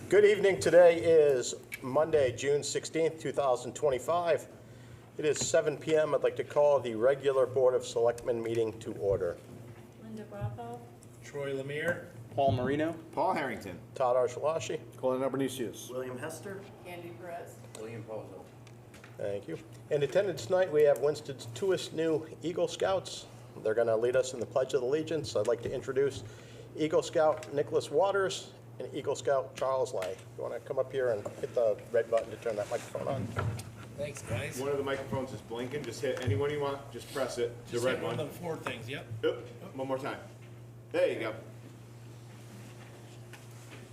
Good evening. Today is Monday, June 16th, 2025. It is 7 p.m. I'd like to call the regular Board of Selectmen meeting to order. Linda Bravo. Troy Lemire. Paul Marino. Paul Harrington. Todd Archelashi. Colin Albanesius. William Hester. Andy Perez. William Pozo. Thank you. In attendance tonight, we have Winston's newest new Eagle Scouts. They're going to lead us in the Pledge of Allegiance. I'd like to introduce Eagle Scout Nicholas Waters and Eagle Scout Charles Lang. You want to come up here and hit the red button to turn that microphone on? Thanks, guys. One of the microphones is blinking. Just hit anyone you want. Just press it. The Just red hit one. of the four things, yep. Oop. One more time. There you go.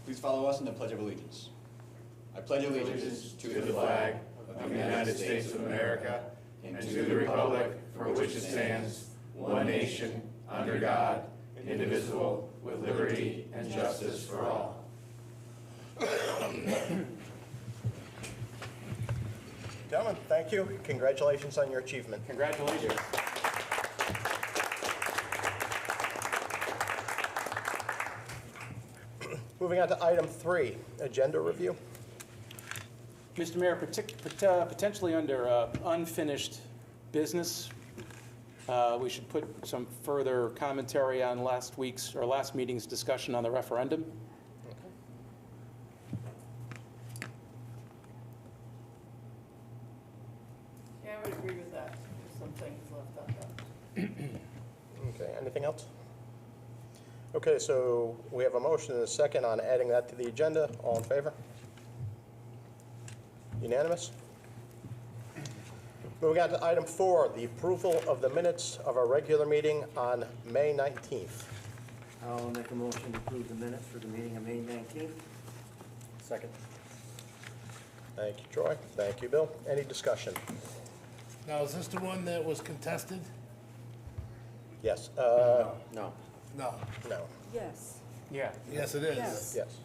Please follow us in the Pledge of Allegiance. I pledge allegiance to the flag of the United States of America and to the republic for which it stands, one nation, under God, indivisible, with liberty and justice for all. Gentlemen, thank you. Congratulations on your achievement. Congratulations. Moving on to item 3, agenda review. Mr. Mayor, potentially under unfinished business, we should put some further commentary on last meeting's discussion on the referendum. Yeah, I would agree with that. There's some things left undone. Okay, anything else? Okay, so we have a motion and a second on adding that to the agenda. All in favor? Unanimous? Moving on to item 4, the approval of the minutes of our regular meeting on May 19th. I'll make a motion to approve the minutes for the meeting of May 19th. Second. Thank you, Troy. Thank you, Bill. Any discussion? Now, is this the one that was contested? Yes. No. No. No. Yes, Yeah. Yes, it is. Yes. Yes.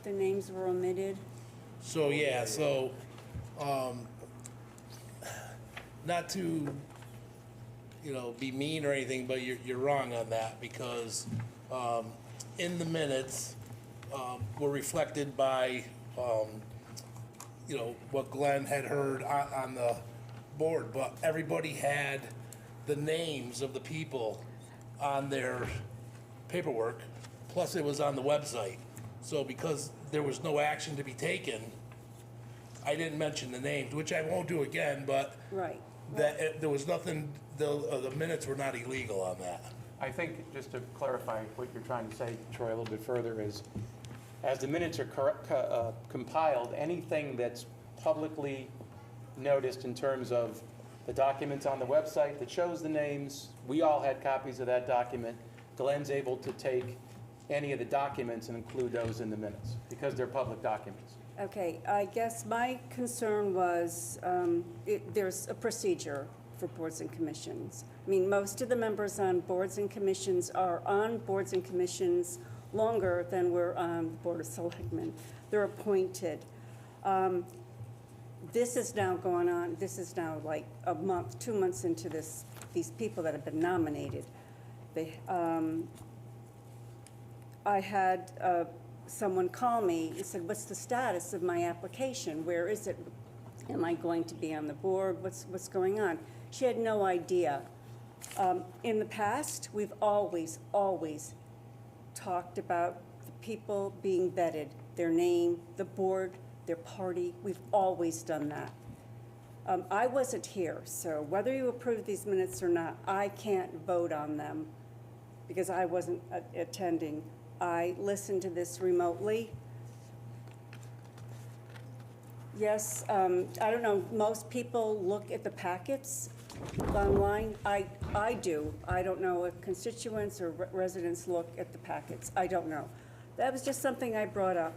the names were omitted. So, yeah, not to, be mean or anything, but you're wrong on that because in the minutes were reflected by, what Glenn had heard on the board, but everybody had the names of the people on their paperwork, plus it was on the website. So because there was no action to be taken, I didn't mention the names, which I won't do again, but Right. there was nothing, the minutes were not illegal on that. I think, just to clarify what you're trying to say, Troy, a little bit further, is as the minutes are compiled, anything that's publicly noticed in terms of the documents on the website that shows the names, we all had copies of that document. Glenn's able to take any of the documents and include those in the minutes because they're public documents. Okay, I guess my concern was there's a procedure for boards and commissions. I mean, most of the members on boards and commissions are on boards and commissions longer than we're on the Board of Selectmen. They're appointed. This is now going on, this is now like a month, 2 months into this, these people that have been nominated. I had someone call me and said, what's the status of my application? Where is it? Am I going to be on the board? What's going on? She had no idea. In the past, we've always talked about the people being vetted, their name, the board, their party. We've always done that. I wasn't here, so whether you approve these minutes or not, I can't vote on them because I wasn't attending. I listened to this remotely. Yes, I don't know, most people look at the packets online. I do. I don't know if constituents or residents look at the packets. I don't know. That was just something I brought up,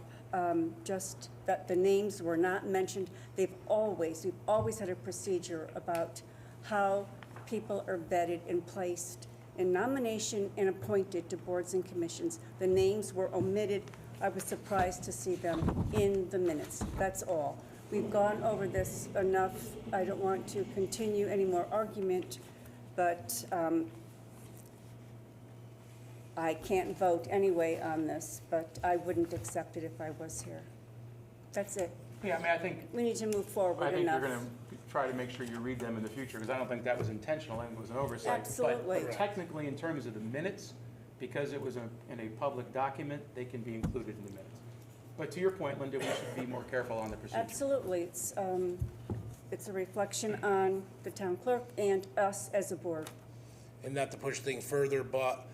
just that the names were not mentioned. We've always had a procedure about how people are vetted and placed in nomination and appointed to boards and commissions. The names were omitted. I was surprised to see them in the minutes. That's all. We've gone over this enough. I don't want to continue any more argument, but I can't vote anyway on this, but I wouldn't accept it if I was here. That's it. Yeah, I mean, I think We need to move forward you're enough. going to try to make sure you read them in the future, because I don't think that was intentional and it was an oversight. Absolutely. But technically, in terms of the minutes, because it was in a public document, they can be included in the minutes. But to your point, Linda, we should be more careful on the procedure. Absolutely. It's a reflection on the town clerk and us as a board. And not to push things further, but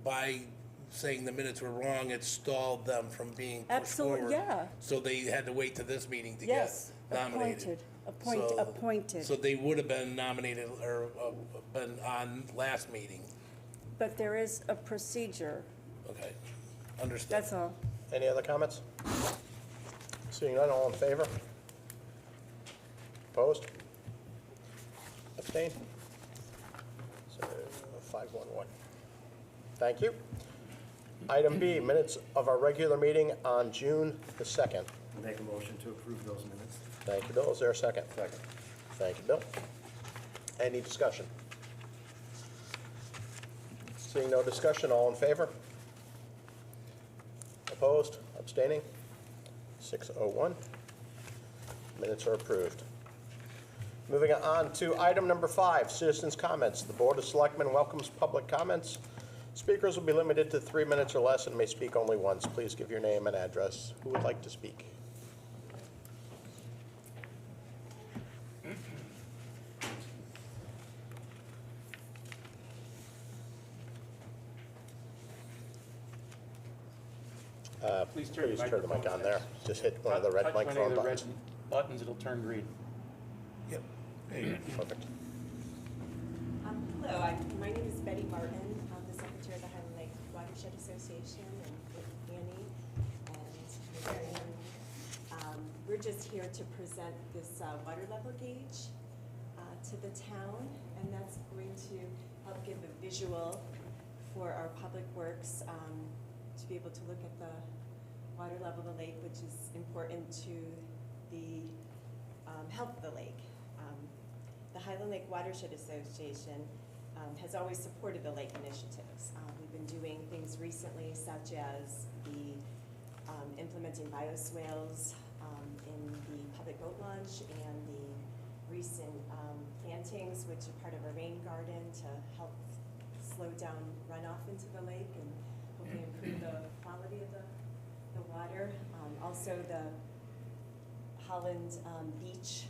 by saying the minutes were wrong, it stalled them from being pushed Absolutely, forward. yeah. So they had to wait to this meeting to get Yes, nominated. appointed, So- appointed. So they would have been nominated or been on last meeting. But there is a procedure, Okay, understood. that's all. Any other comments? Seeing none, all in favor? Opposed? Abstained? So 511. Thank you. Item B, minutes of our regular meeting on June the 2nd. Make a motion to approve those minutes. Thank you, Bill. Is there a second? Second. Thank you, Bill. Any discussion? Seeing no discussion, all in favor? Opposed? Abstaining? 601. Minutes are approved. Moving on to item number 5, citizens' comments. The Board of Selectmen welcomes public comments. Speakers will be limited to 3 minutes or less and may speak only once. Please give your name and address. Who would like to speak? Please turn your Turn the mic microphone on there. Just hit one of the red Touch microphone any of the buttons. red buttons, it'll turn green. Yep. Perfect. Hello, my name is Betty Martin. I'm the Secretary of the Highland Lake Watershed Association, and with Annie and Marion. We're just here to present this water level gauge to the town, and that's going to help give a visual for our public works to be able to look at the water level of the lake, which is important to the health of the lake. The Highland Lake Watershed Association has always supported the lake initiatives. We've been doing things recently such as the implementing bioswales in the public boat launch and the recent plantings, which are part of a rain garden to help slow down runoff into the lake and hopefully improve the quality of the water. Also the Holland Beach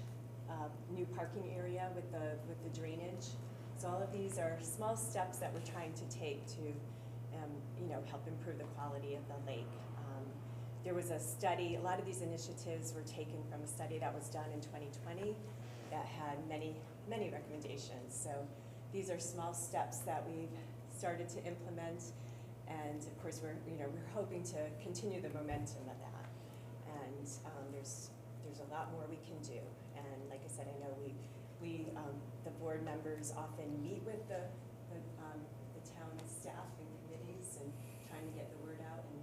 new parking area with the drainage. So all of these are small steps that we're trying to take to, help improve the quality of the lake. There was a study, a lot of these initiatives were taken from a study that was done in 2020 that had many, many recommendations. So these are small steps that we've started to implement, and of course we're hoping to continue the momentum of that. And there's a lot more we can do. And like I said, I know the board members often meet with the town staff and committees and trying to get the word out and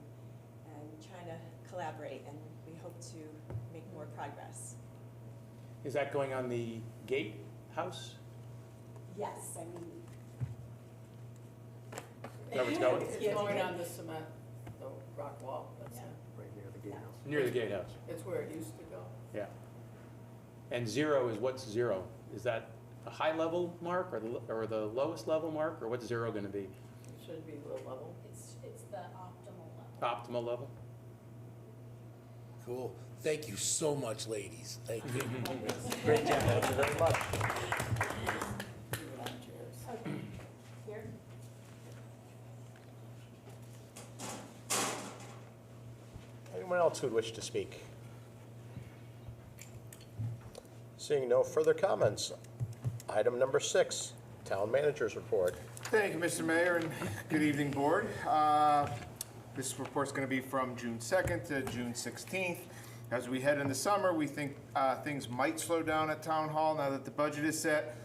trying to collaborate, and we hope to make more progress. Is that going on the gatehouse? Yes, I mean. Is that where it's going? It's going on the cement, the rock wall, that's it. Right near the gatehouse. Near the gatehouse, It's where it used to go. yeah. And 0 is, what's 0? Is that a high level mark or the lowest level mark, or what's 0 gonna be? It should be low level. It's the optimal level. Optimal level? Cool. Thank you so much, ladies. Thank you. Great job. Thank you very much. Here? Anyone else who would wish to speak? Seeing no further comments, item number 6, Town Manager's Report. Thank you, Mr. Mayor, and good evening, Board. This report's going to be from June 2nd to June 16th. As we head into summer, we think things might slow down at Town Hall now that the budget is set.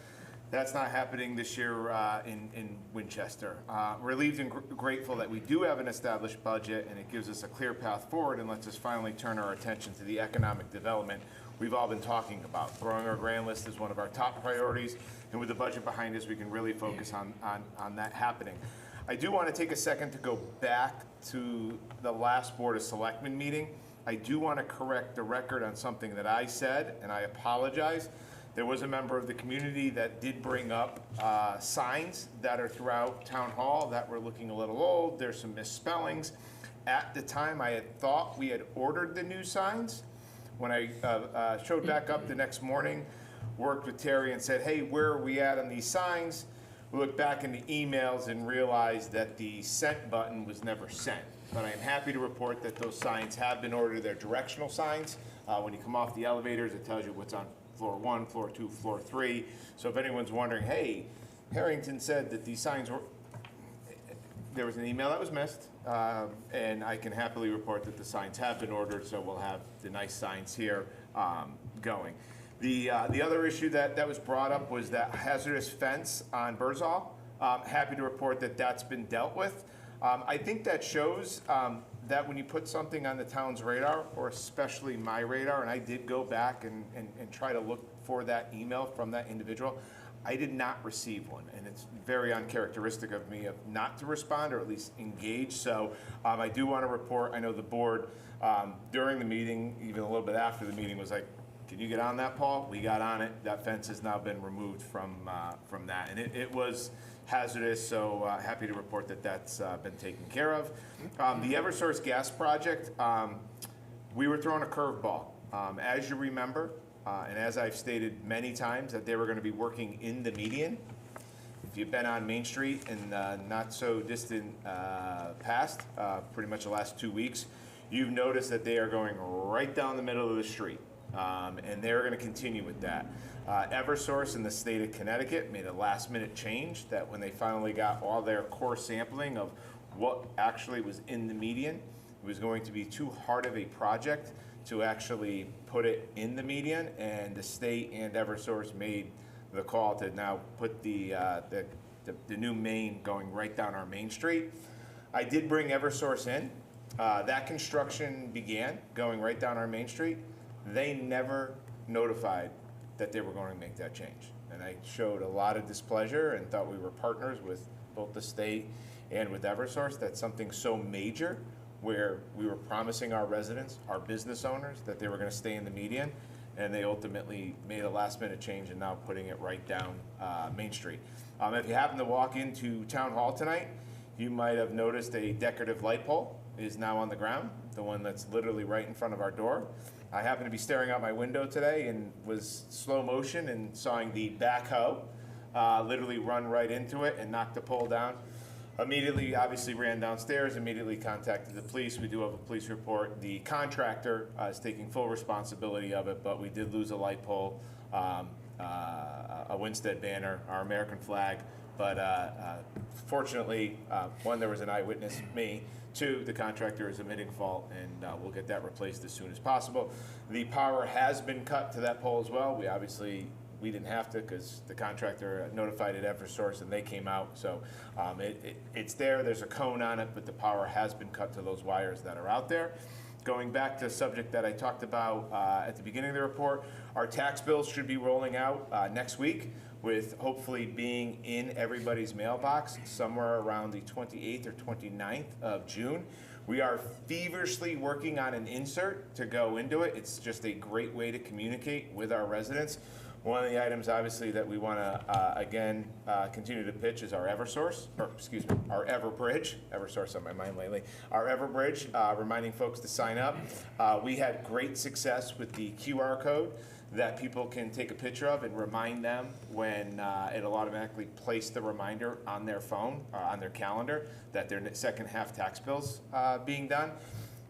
That's not happening this year in Winchester. Relieved and grateful that we do have an established budget, and it gives us a clear path forward and lets us finally turn our attention to the economic development we've all been talking about. Growing our grand list is one of our top priorities, and with the budget behind us, we can really focus on that happening. I do want to take a second to go back to the last Board of Selectmen meeting. I do want to correct the record on something that I said, and I apologize. There was a member of the community that did bring up signs that are throughout Town Hall that were looking a little old. There's some misspellings. At the time, I had thought we had ordered the new signs. When I showed back up the next morning, worked with Terry and said, hey, where are we at on these signs? We looked back in the emails and realized that the sent button was never sent. But I am happy to report that those signs have been ordered. They're directional signs. When you come off the elevators, it tells you what's on floor 1, floor 2, floor 3. So if anyone's wondering, hey, Harrington said that these signs were, there was an email that was missed, and I can happily report that the signs have been ordered, so we'll have the nice signs here going. The other issue that was brought up was that hazardous fence on Birdsall. Happy to report that that's been dealt with. I think that shows that when you put something on the town's radar, or especially my radar, and I did go back and try to look for that email from that individual, I did not receive one, and it's very uncharacteristic of me of not to respond or at least engage. So I do want to report, I know the board during the meeting, even a little bit after the meeting, was like, can you get on that, Paul? We got on it. That fence has now been removed from that, and it was hazardous, so happy to report that that's been taken care of. The Eversource gas project, we were throwing a curveball. As you remember, and as I've stated many times, that they were going to be working in the median. If you've been on Main Street in not so distant past, pretty much the last 2 weeks, you've noticed that they are going right down the middle of the street. And they're going to continue with that. Eversource in the state of Connecticut made a last minute change that when they finally got all their core sampling of what actually was in the median, it was going to be too hard of a project to actually put it in the median, and the state and Eversource made the call to now put the new main going right down our main street. I did bring Eversource in. That construction began going right down our main street. They never notified that they were going to make that change. And I showed a lot of displeasure and thought we were partners with both the state and with Eversource. That's something so major where we were promising our residents, our business owners, that they were going to stay in the median, and they ultimately made a last minute change and now putting it right down Main Street. If you happen to walk into Town Hall tonight, you might have noticed a decorative light pole is now on the ground, the one that's literally right in front of our door. I happened to be staring out my window today and was slow motion and saw the backhoe literally run right into it and knock the pole down. Immediately, obviously ran downstairs, immediately contacted the police. We do have a police report. The contractor is taking full responsibility of it, but we did lose a light pole, a Winstead banner, our American flag. But fortunately, one, there was an eyewitness, me. 2, the contractor is admitting fault, and we'll get that replaced as soon as possible. The power has been cut to that pole as well. We didn't have to because the contractor notified it Eversource and they came out. So it's there, there's a cone on it, but the power has been cut to those wires that are out there. Going back to a subject that I talked about at the beginning of the report, our tax bills should be rolling out next week, with hopefully being in everybody's mailbox somewhere around the 28th or 29th of June. We are feverishly working on an insert to go into it. It's just a great way to communicate with our residents. One of the items, obviously, that we want to, again, continue to pitch is our Eversource, or excuse me, our Everbridge. Eversource on my mind lately. Our Everbridge, reminding folks to sign up. We had great success with the QR code that people can take a picture of and remind them when it'll automatically place the reminder on their phone, on their calendar, that their second half tax bill's being done.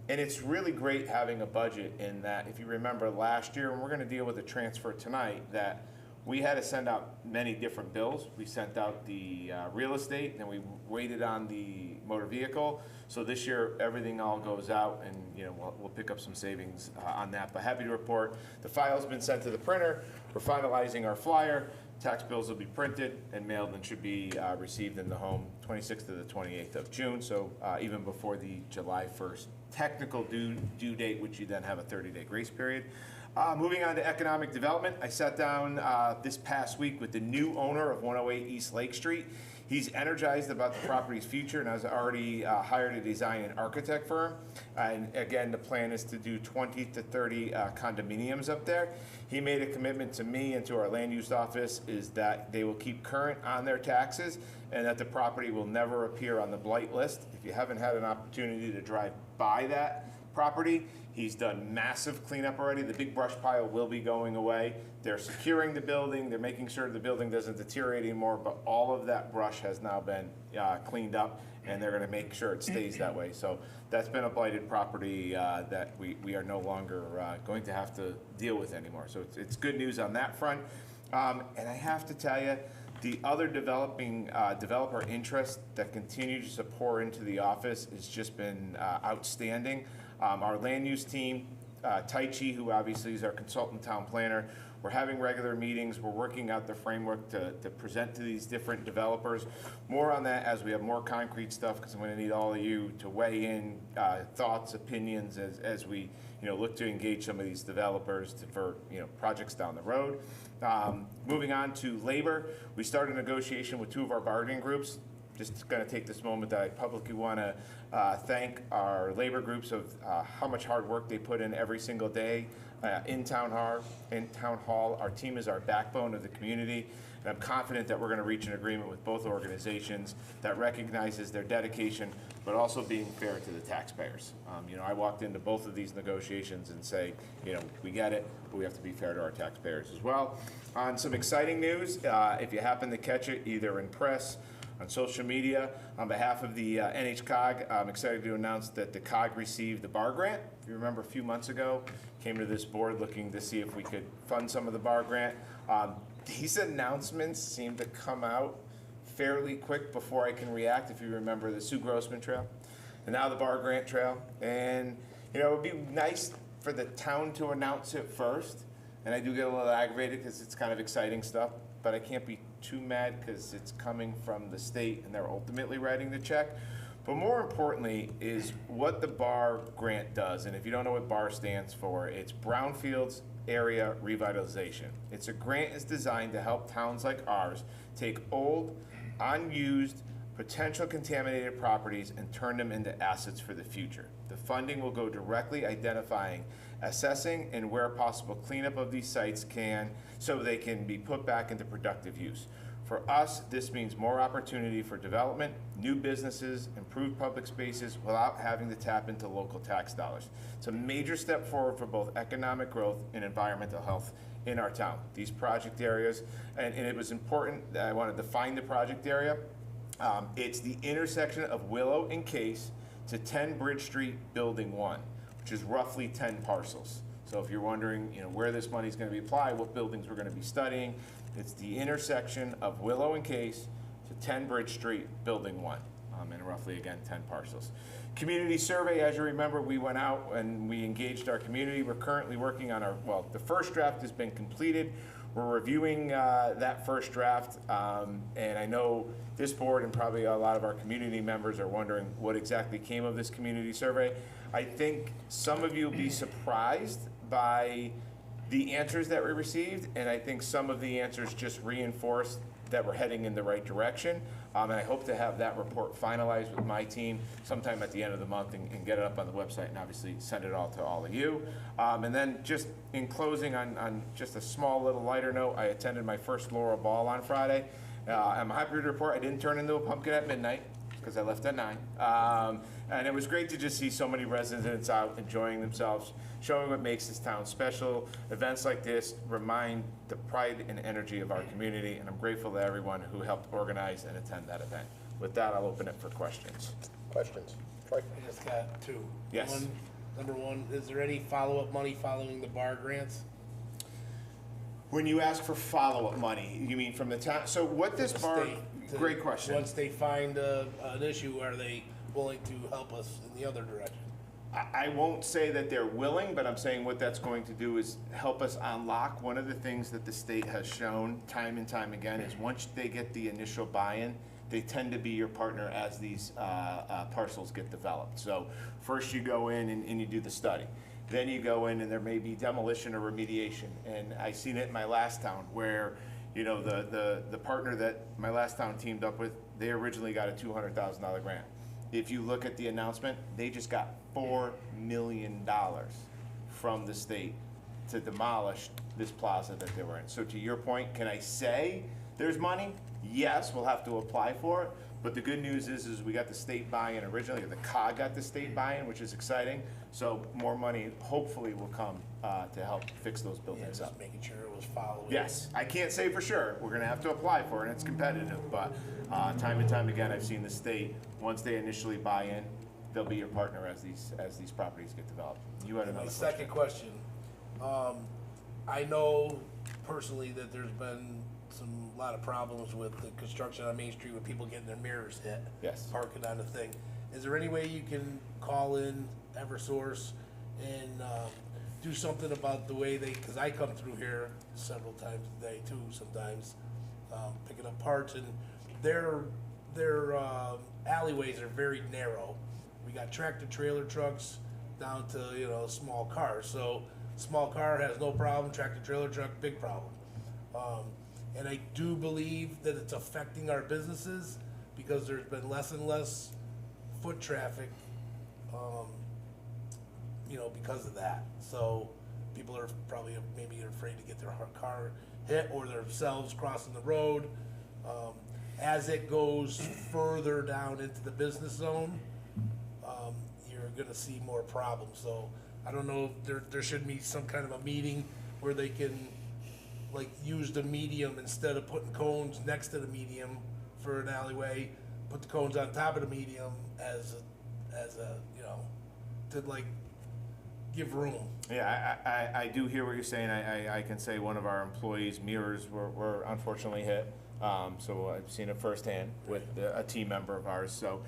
And it's really great having a budget in that, if you remember last year, and we're gonna deal with the transfer tonight, that we had to send out many different bills. We sent out the real estate, and we waited on the motor vehicle. So this year, everything all goes out, and we'll pick up some savings on that. But happy to report, the file's been sent to the printer. We're finalizing our flyer. Tax bills will be printed and mailed and should be received in the home 26th to the 28th of June. So even before the July 1st technical due date, which you then have a 30-day grace period. Moving on to economic development, I sat down this past week with the new owner of 108 East Lake Street. He's energized about the property's future and has already hired a design and architect firm. And again, the plan is to do 20 to 30 condominiums up there. He made a commitment to me and to our land use office is that they will keep current on their taxes and that the property will never appear on the blight list. If you haven't had an opportunity to drive by that property, he's done massive cleanup already. The big brush pile will be going away. They're securing the building. They're making sure the building doesn't deteriorate anymore, but all of that brush has now been cleaned up, and they're gonna make sure it stays that way. So that's been a blighted property that we are no longer going to have to deal with anymore. So it's good news on that front. And I have to tell you, the other developer interest that continues to pour into the office has just been outstanding. Our land use team, Tai Chi, who obviously is our consultant town planner, we're having regular meetings. We're working out the framework to present to these different developers. More on that as we have more concrete stuff, because I'm going to need all of you to weigh in thoughts, opinions as we look to engage some of these developers for projects down the road. Moving on to labor, we started a negotiation with 2 of our bargaining groups. Just going to take this moment that I publicly want to thank our labor groups of how much hard work they put in every single day in town hall. Our team is our backbone of the community, and I'm confident that we're going to reach an agreement with both organizations that recognizes their dedication, but also being fair to the taxpayers. I walked into both of these negotiations and say, we get it, but we have to be fair to our taxpayers as well. On some exciting news, if you happen to catch it, either in press, on social media, on behalf of the NHCOG, I'm excited to announce that the COG received the bar grant. If you remember a few months ago, came to this board looking to see if we could fund some of the bar grant. These announcements seem to come out fairly quick before I can react. If you remember the Sue Grossman Trail, and now the bar grant trail. And it would be nice for the town to announce it first. And I do get a little aggravated because it's kind of exciting stuff, but I can't be too mad because it's coming from the state and they're ultimately writing the check. But more importantly is what the BAR grant does. And if you don't know what BAR stands for, it's Brownfields Area Revitalization. It's a grant is designed to help towns like ours take old, unused, potential contaminated properties and turn them into assets for the future. The funding will go directly identifying, assessing, and where possible cleanup of these sites so they can be put back into productive use. For us, this means more opportunity for development, new businesses, improved public spaces without having to tap into local tax dollars. It's a major step forward for both economic growth and environmental health in our town. These project areas, and it was important that I want to define the project area. It's the intersection of Willow and Case to 10 Bridge Street, Building 1, which is roughly 10 parcels. So if you're wondering, where this money is going to be applied, what buildings we're going to be studying, it's the intersection of Willow and Case to 10 Bridge Street, Building 1, and roughly, again, 10 parcels. Community survey, as you remember, we went out and we engaged our community. We're currently working on the first draft has been completed. We're reviewing that first draft, and I know this board and probably a lot of our community members are wondering what exactly came of this community survey. I think some of you will be surprised by the answers that we received, and I think some of the answers just reinforce that we're heading in the right direction. And I hope to have that report finalized with my team sometime at the end of the month and get it up on the website and obviously send it all to all of you. And then just in closing on just a small little lighter note, I attended my first Laurel Ball on Friday. I'm happy to report I didn't turn into a pumpkin at midnight because I left at 9. And it was great to just see so many residents out enjoying themselves, showing what makes this town special. Events like this remind the pride and energy of our community, and I'm grateful to everyone who helped organize and attend that event. With that, I'll open it for questions. Questions? Troy? I just got 2. Yes. Number 1, is there any follow-up money following the bar grants? When you ask for follow-up money, you mean from the town? So what this bar, great question. Once they find an issue, are they willing to help us in the other direction? I won't say that they're willing, but I'm saying what that's going to do is help us unlock. One of the things that the state has shown time and time again is once they get the initial buy-in, they tend to be your partner as these parcels get developed. So first you go in and you do the study. Then you go in and there may be demolition or remediation. And I seen it in my last town where, the partner that my last town teamed up with they originally got a $200,000 grant. If you look at the announcement, they just got $4 million from the state to demolish this plaza that they were in. So to your point, can I say there's money? Yes, we'll have to apply for it. But the good news is we got the state buy-in originally, the COG got the state buy-in, which is exciting. So more money hopefully will come to help fix those Yeah, buildings up. just making sure it was following. Yes, I can't say for sure. We're gonna have to apply for it, and it's competitive, but time and time again, I've seen the state, once they initially buy in, they'll be your partner as these properties get developed. You had My another question. second question, I know personally that there's been a lot of problems with the construction on Main Street with people getting their mirrors hit. Yes. Parking on the thing. Is there any way you can call in Eversource and do something about the way because I come through here several times a day too sometimes, picking up parts, and their alleyways are very narrow. We got tractor trailer trucks down to, small cars. So small car has no problem, tractor trailer truck, big problem. And I do believe that it's affecting our businesses because there's been less and less foot traffic, because of that. So people are probably maybe afraid to get their car hit or themselves crossing the road. As it goes further down into the business zone, you're gonna see more problems. So I don't know if there should be some kind of a meeting where they can use the medium instead of putting cones next to the medium for an alleyway, put the cones on top of the medium as a to give room. Yeah, I do hear what you're saying. I can say one of our employees' mirrors were unfortunately hit. So I've seen it firsthand with a team member of ours. So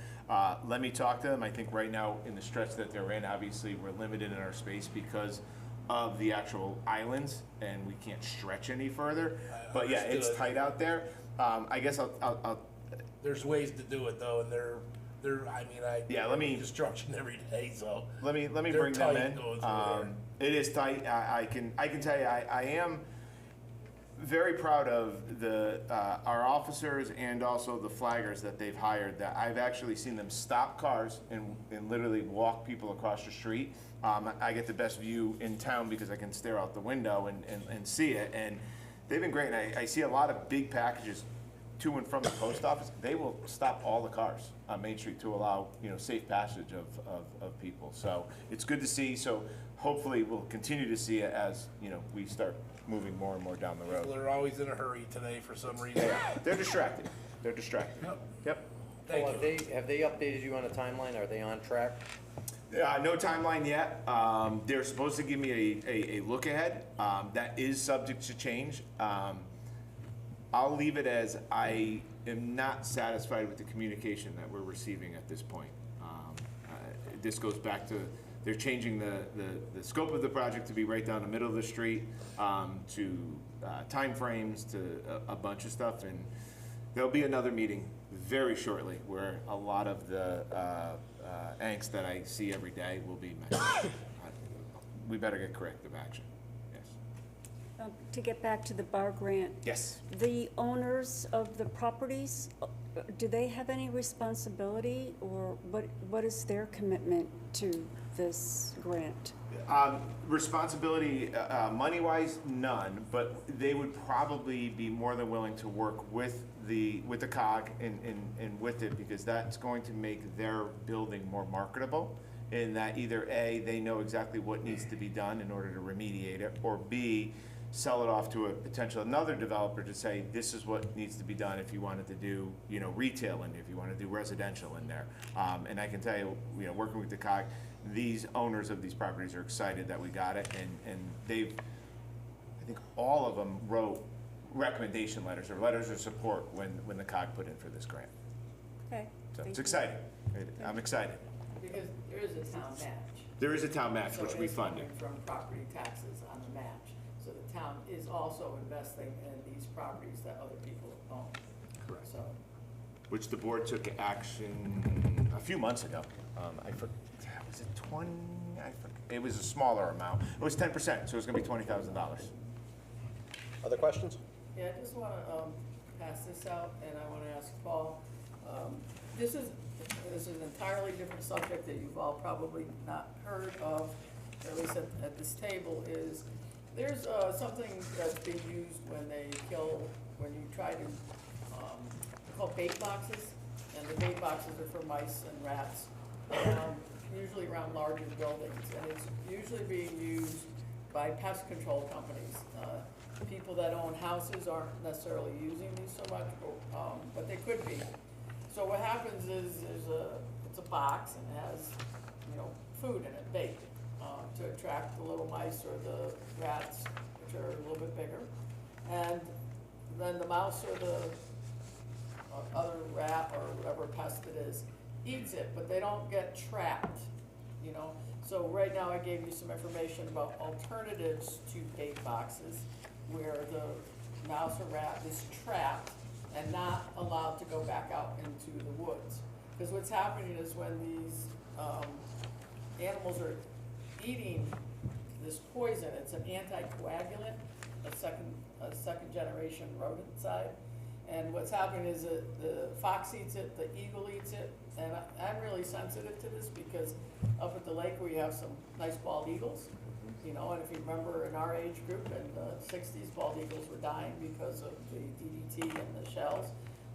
let me talk to them. I think right now in the stretch that they're in, obviously we're limited in our space because of the actual islands and we can't stretch any further. But yeah, it's Understood. tight out there. I guess I'll There's ways to do it though, and Yeah, let me- construction every day, so. Let me They're bring them tight in. going through there. It is tight. I can tell you, I am very proud of our officers and also the flaggers that they've hired. That I've actually seen them stop cars and literally walk people across the street. I get the best view in town because I can stare out the window and see it. And they've been great. And I see a lot of big packages to and from the post office. They will stop all the cars on Main Street to allow safe passage of people. So it's good to see. So hopefully we'll continue to see it as we start moving more and more down the road. People are always in a hurry today for some reason. They're distracted. Yep. Thank Well, you. have they updated you on a timeline? Are they on track? No timeline yet. They're supposed to give me a look ahead. That is subject to change. I'll leave it as I am not satisfied with the communication that we're receiving at this point. This goes back to they're changing the scope of the project to be right down the middle of the street, to timeframes, to a bunch of stuff, and there'll be another meeting very shortly where a lot of the angst that I see every day will be met. We better get corrective action. Yes. To get back to the bar grant, Yes. the owners of the properties, do they have any responsibility, or what is their commitment to this grant? Responsibility, money-wise, none, but they would probably be more than willing to work with the COG and with it, because that's going to make their building more marketable, in that either A, they know exactly what needs to be done in order to remediate it, or B, sell it off to another developer to say, this is what needs to be done if you wanted to do, retail in there, if you want to do residential in there. And I can tell you, working with the COG, these owners of these properties are excited that we got it, and they've, I think all of them wrote recommendation letters or letters of support when the COG put in for this grant. Okay. So thank it's you. exciting. I'm excited. Because there is a town match. There is a town match, So which we it's funded. coming from property taxes on the match. So the town is also investing in these properties that other people own. Correct. So, Which the board took action a few months ago. Was it 20? It was a smaller amount. It was 10%, so it was gonna be $20,000. Other questions? yeah, I just wanna, pass this out, and I wanna ask Paul, This is an entirely different subject that you've all probably not heard of, or at least at this table, is there's something that's being used when you try to, they're called bait boxes, and the bait boxes are for mice and rats, usually around larger buildings, and it's usually being used by pest control companies. People that own houses aren't necessarily using these so much, but they could be. So what happens is it's a box and it has, food in it, bait, to attract the little mice or the rats, which are a little bit bigger. And then the mouse or the other rat or whatever pest it is eats it, but they don't get trapped, So right now I gave you some information about alternatives to bait boxes where the mouse or rat is trapped and not allowed to go back out into the woods. Because what's happening is when these animals are eating this poison, it's an anticoagulant, a second generation rodenticide. And what's happening is that the fox eats it, the eagle eats it, and I'm really sensitive to this because up at the lake we have some nice bald eagles, and if you remember in our age group in the 60s, bald eagles were dying because of the DDT and the shells.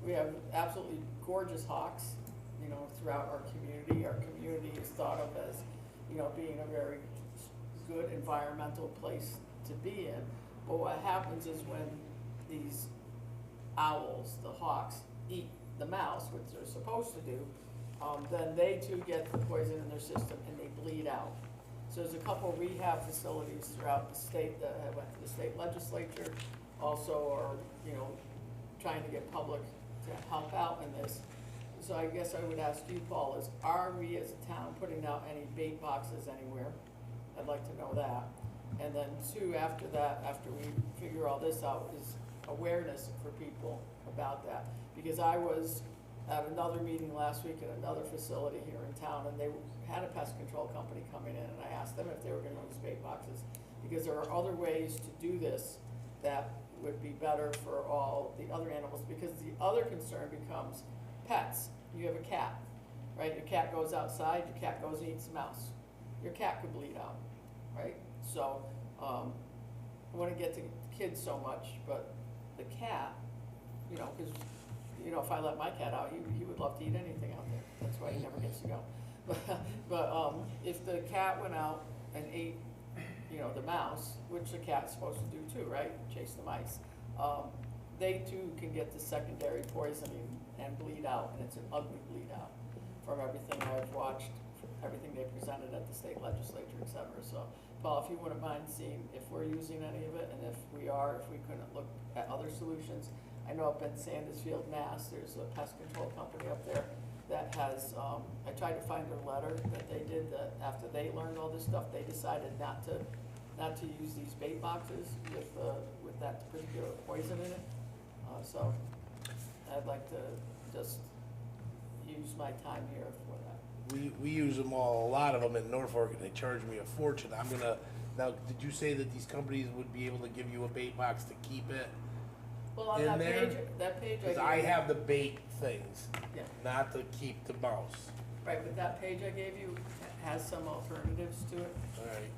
We have absolutely gorgeous hawks, throughout our community. Our community is thought of as, being a very good environmental place to be in. But what happens is when these owls, the hawks, eat the mouse, which they're supposed to do, then they too get the poison in their system and they bleed out. So there's a couple rehab facilities throughout the state that have went to the state legislature, also are, trying to get public to help out in this. So I guess I would ask you, Paul, are we as a town putting out any bait boxes anywhere? I'd like to know that. And then two, after that, after we figure all this out, is awareness for people about that. Because I was at another meeting last week at another facility here in town, and they had a pest control company coming in, and I asked them if they were gonna use bait boxes. Because there are other ways to do this that would be better for all the other animals, because the other concern becomes pets. You have a cat, right? Your cat goes outside, your cat goes and eats a mouse. Your cat could bleed out, right? So, I wanna get to kids so much, but the cat, because, if I let my cat out, he would love to eat anything out there. That's why he never gets to go. But if the cat went out and ate, the mouse, which the cat's supposed to do too, right? Chase the mice. They too can get the secondary poisoning and bleed out, and it's an ugly bleed out from everything I've watched, everything they presented at the state legislature, et cetera. So, Paul, if you wouldn't mind seeing if we're using any of it, and if we couldn't look at other solutions. I know up in Sandusfield, Mass, there's a pest control company up there that has, I tried to find their letter that they did, that after they learned all this stuff, they decided not to use these bait boxes with that particular poison in it. So I'd like to just use my time here for that. We use them a lot of them in Norfolk, and they charge me a fortune. Now, did you say that these companies would be able to give you a bait box to keep it Well, on in that there? page Because I I gave you. have the bait things, Yeah. not to keep the mouse. Right, but that page I gave you has some alternatives to it. All right.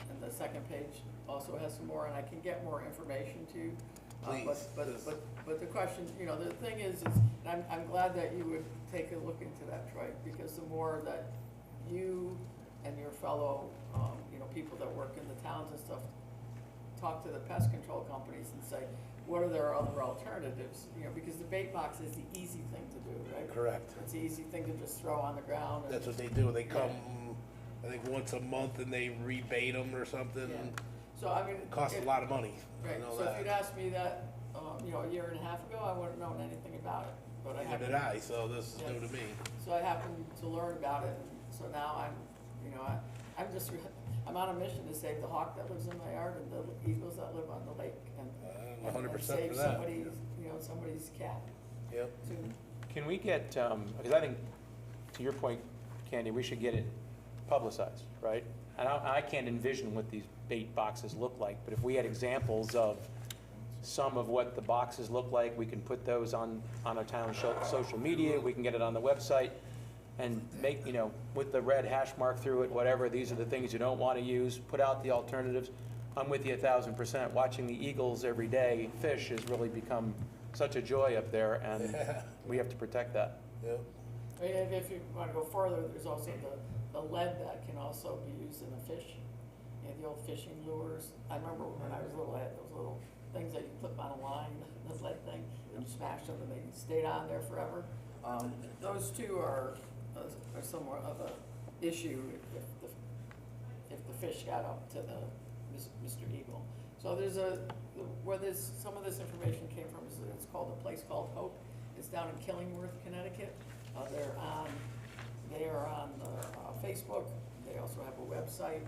And the second page also has some more, and I can get more information to you. Please, But the question, the thing is, and I'm glad that you would take a look into that, Troy, because the more that you and your fellow, people that work in the towns and stuff, talk to the pest control companies and say, what are their other alternatives? Because the bait box is the easy thing to do, right? Correct. It's the easy thing to just throw on the ground. That's what they do. They come, I think, once a month, and they rebait them or something. Yeah. So, I mean. It costs a lot of money. I Right, know so if that. you'd asked me that, a year and a half ago, I wouldn't have known anything about it, but I Neither happened. did I, so this is new to me. So I happened to learn about it, and so now I'm on a mission to save the hawk that lives in my yard and the eagles that live on the lake, and 100% for save that. somebody's cat Yep. too. Can we get, because I think, to your point, Candy, we should get it publicized, right? And I can't envision what these bait boxes look like, but if we had examples of some of what the boxes look like. We can put those on our town social media, we can get it on the website, and make, you know, with the red hash mark through it, whatever, these are the things you don't want to use, put out the alternatives. I'm with you 1,000%. Watching the eagles every day fish has really become such a joy up there, and we have to protect that. Yeah. And if you want to go further, there's also the lead that can also be used in a fish. You know, the old fishing lures. I remember when I was little, I had those little things that you clip on a line, the lead thing, and you smash them and they stayed on there forever. Those two are somewhat of a issue if the fish got up to the Mr. Eagle. So there's where some of this information came from is it's called a place called Hope. It's down in Killingworth, Connecticut. They are on Facebook. They also have a website.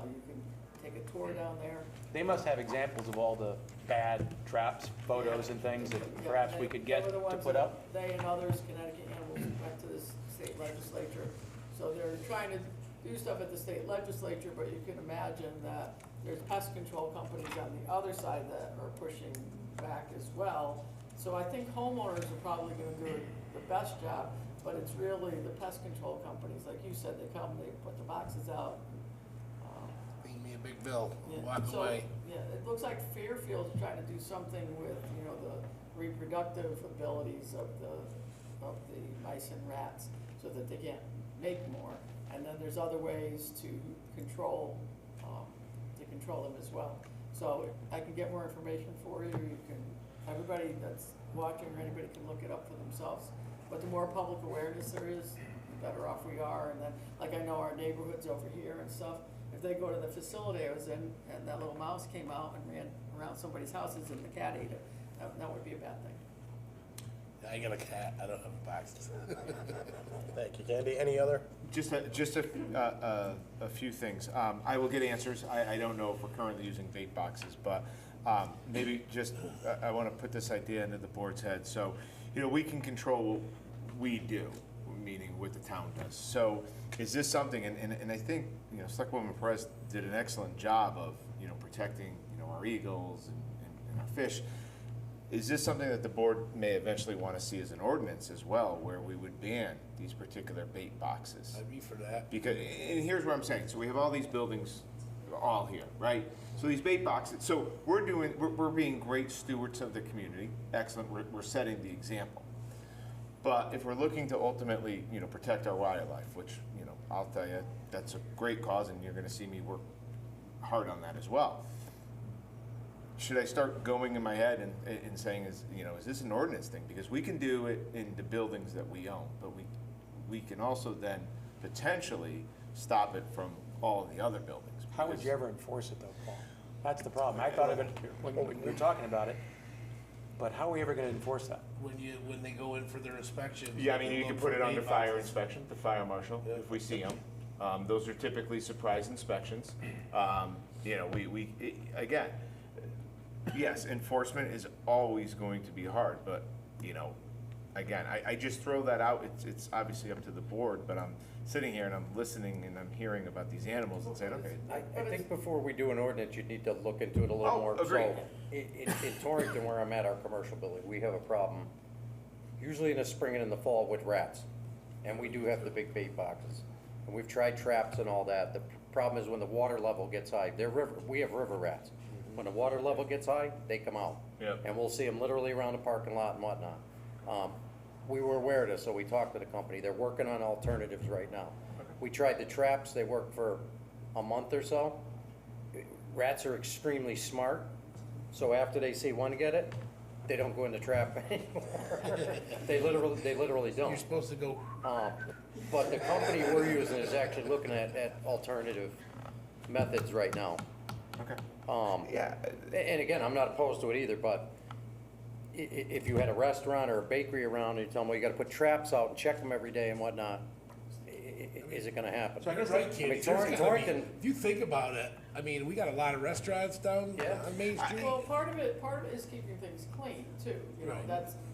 You can take a tour down there. They must have examples of all the bad traps, photos and things that perhaps we could get They were the to ones put that up. They and others, Connecticut Animals, went to the state legislature. So they're trying to do stuff at the state legislature, but you can imagine that there's pest control companies on the other side that are pushing back as well. So I think homeowners are probably gonna do the best job, but it's really the pest control companies, like you said, they come, they put the boxes out. Leave me a big bill, Yeah, walk so, away. yeah, it looks like Fairfield's trying to do something with, you know, the reproductive abilities of the mice and rats, so that they can't make more. And then there's other ways to control them as well. So I can get more information for you. Everybody that's watching or anybody can look it up for themselves. But the more public awareness there is, the better off we are. And then, like I know our neighborhoods over here and stuff, if they go to the facility I was in and that little mouse came out and ran around somebody's houses and the cat ate it, that would be a bad thing. I got a cat, I don't have a box. Thank you, Candy. Any other? Just a few things. I will get answers. I don't know if we're currently using bait boxes, but maybe just, I want to put this idea into the board's head. So, you know, we can control what we do, meaning what the town does. So is this something, and I think, you know, Selectwoman Perez did an excellent job of, you know, protecting, you know, our eagles and our fish. Is this something that the board may eventually want to see as an ordinance as well, where we would ban these particular bait boxes? I'd be for that. Because, and here's what I'm saying, so we have all these buildings all here, right? So these bait boxes, so we're being great stewards of the community, excellent, we're setting the example. But if we're looking to ultimately, you know, protect our wildlife, which, you know, I'll tell you, that's a great cause and you're gonna see me work hard on that as well. Should I start going in my head and saying, is this an ordinance thing? Because we can do it in the buildings that we own, but we can also then potentially stop it from all of the other buildings. How would you ever enforce it though, Paul? That's the problem. I thought of it when we were talking about it, but how are we ever gonna enforce that? When they go in for their inspection. Yeah, I mean, you look can for put it under bait fire boxes. inspection, the fire marshal, if we see them. Those are typically surprise inspections. You know, again, yes, enforcement is always going to be hard, but, you know, again, I just throw that out. It's obviously up to the board, but I'm sitting here and I'm listening and I'm hearing about these animals and saying, okay. I think before we do an ordinance, you need to look into it a little Oh, more. agreed. So, in Torrington, where I'm at, our commercial building, we have a problem, usually in the spring and in the fall, with rats. And we do have the big bait boxes. And we've tried traps and all that. The problem is when the water level gets high, we have river rats. When the water level gets high, they come out. Yep. And we'll see them literally around the parking lot and whatnot. We were aware of this, so we talked to the company. They're working on alternatives right now. We tried the traps. They worked for a month or so. Rats are extremely smart, so after they see one get it, they don't go in the trap anymore. They literally don't. You're supposed to go, But the company we're using is actually looking at alternative methods right now. Okay. Yeah. And again, I'm not opposed to it either, but if you had a restaurant or a bakery around and you tell them, well, you gotta put traps out and check them every day and whatnot, is it gonna happen? so I guess right, Candy, Torrington- there's gotta be- if you think about it, I mean, we got a lot of restaurants down Yeah. on Main Street. Well, part of it is keeping things clean too, you know, Right.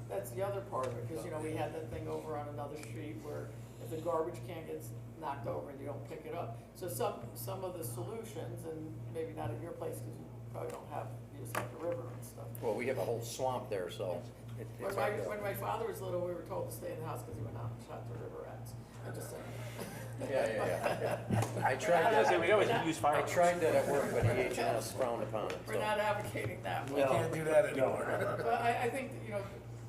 that's the other part of it, because, you know, we had that thing over on another street where if the garbage can gets knocked over and you don't pick it up. So some of the solutions, and maybe not at your place because probably don't have, you just have the river and stuff. Well, we have a whole swamp there, so it's hard to. When my father was little, we were told to stay in the house because he went out and shot the river rats. I'm just saying. Yeah. I tried I was gonna say, that, we always use I fireworks. tried that at work, but EH&S frowned upon it, We're so. not advocating that. We can't do that anymore. But I think, that, you know,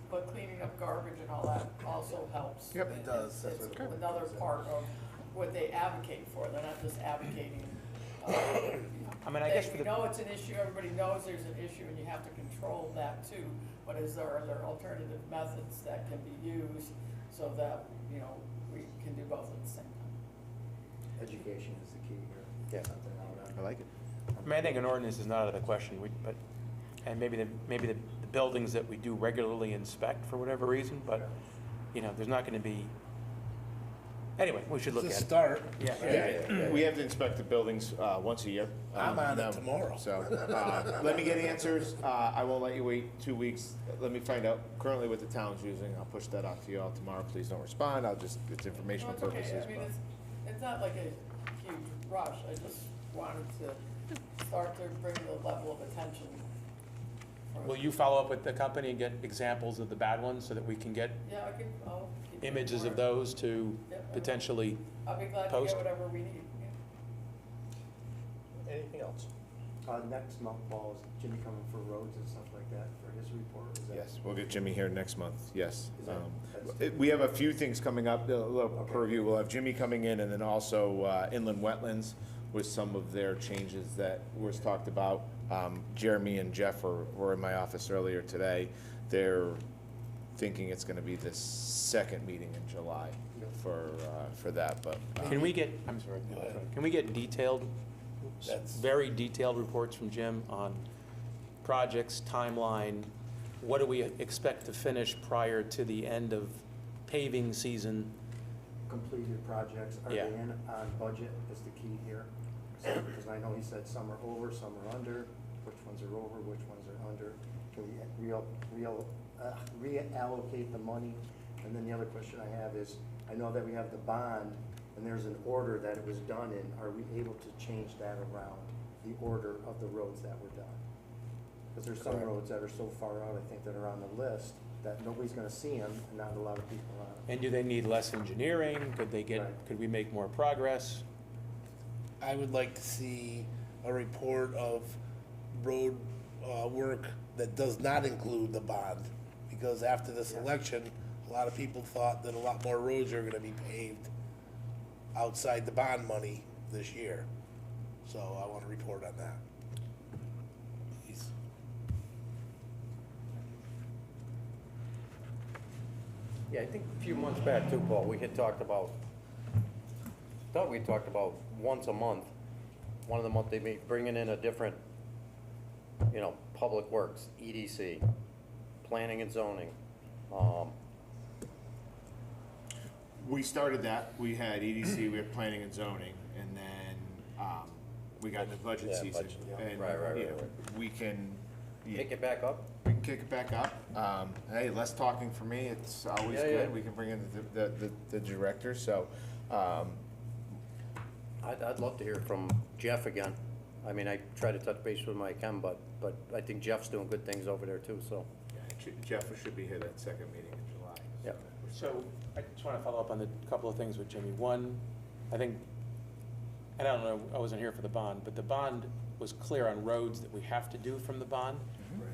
but cleaning up garbage and all that also helps. Yep. It does. It's another part of what they advocate for. They're not just advocating. I mean, I guess for We the, know it's an issue, everybody knows there's an issue, and you have to control that too. But are there alternative methods that can be used so that, you know, we can do both at the same time? Education is the key here. Yeah. Something out on. I like it. I mean, I think an ordinance is not out of the question, but, and maybe the buildings that we do regularly inspect for whatever reason, but, you know, there's not gonna be, anyway, we should look It's a at it. start. Yeah. We have to inspect the buildings once a year. I'm on now, it tomorrow. So, let me get answers. I won't let you wait 2 weeks. Let me find out currently what the town's using. I'll push that off to you all tomorrow. Please don't respond. It's informational Well, it's okay. purposes. I mean, but- it's not like a huge rush. I just wanted to start to bring the level of attention. from- Will you follow up with the company and get examples of the bad ones so that we can get Yeah, I'll keep. images of it. those to Yep. potentially, I'll be glad to post? get whatever we need. Yeah. Anything else? Next month, Paul, is Jimmy coming for roads and stuff like that for his report? Is that- Yes, we'll get Jimmy here next month, yes. Is that- We have a few things coming up, a little Okay. purview. We'll have Jimmy coming in, and then also inland wetlands with some of their changes that was talked about. Jeremy and Jeff were in my office earlier today. They're thinking it's gonna be the second meeting in July for that, but. can we get, I'm sorry, can we get detailed, That's- very detailed reports from Jim on projects, timeline? What do we expect to finish prior to the end of paving season? Completed projects, are Yeah. they in on budget is the key here? Because I know he said some are over, some are under, which ones are over, which ones are under? Can we reallocate the money? And then the other question I have is, I know that we have the bond, and there's an order that it was done in. Are we able to change that around, the order of the roads that were done? Because there's some roads that are so far out, I think, that are on the list, that nobody's gonna see them, and not a lot of people on them. And do they need less engineering? Could they get, Right. could we make more progress? I would like to see a report of road work that does not include the bond. Because after this election, a lot of people thought that a lot more roads are gonna be paved outside the bond money this year. So I want a report on that. Please. Yeah, I think a few months back too, Paul, we had talked about, thought we talked about once a month, one of the month, they may bringing in a different, you know, public works, EDC, planning and zoning. We started that. We had EDC, we had planning and zoning, and then we got into budget Yeah, season. budget, yeah. And, Right, you know, right. we can. Pick it back up? We can kick it back up. Hey, less talking for me, it's always Yeah, yeah. good. We can bring in the director, so, I'd love to hear from Jeff again. I mean, I try to touch base with him when I can, but I think Jeff's doing good things over there too, so. Jeff should be here that second meeting in July. Yep. So I just want to follow up on a couple of things with Jimmy. One, I think, and I don't know, I wasn't here for the bond, but the bond was clear on roads that we have to do from the bond.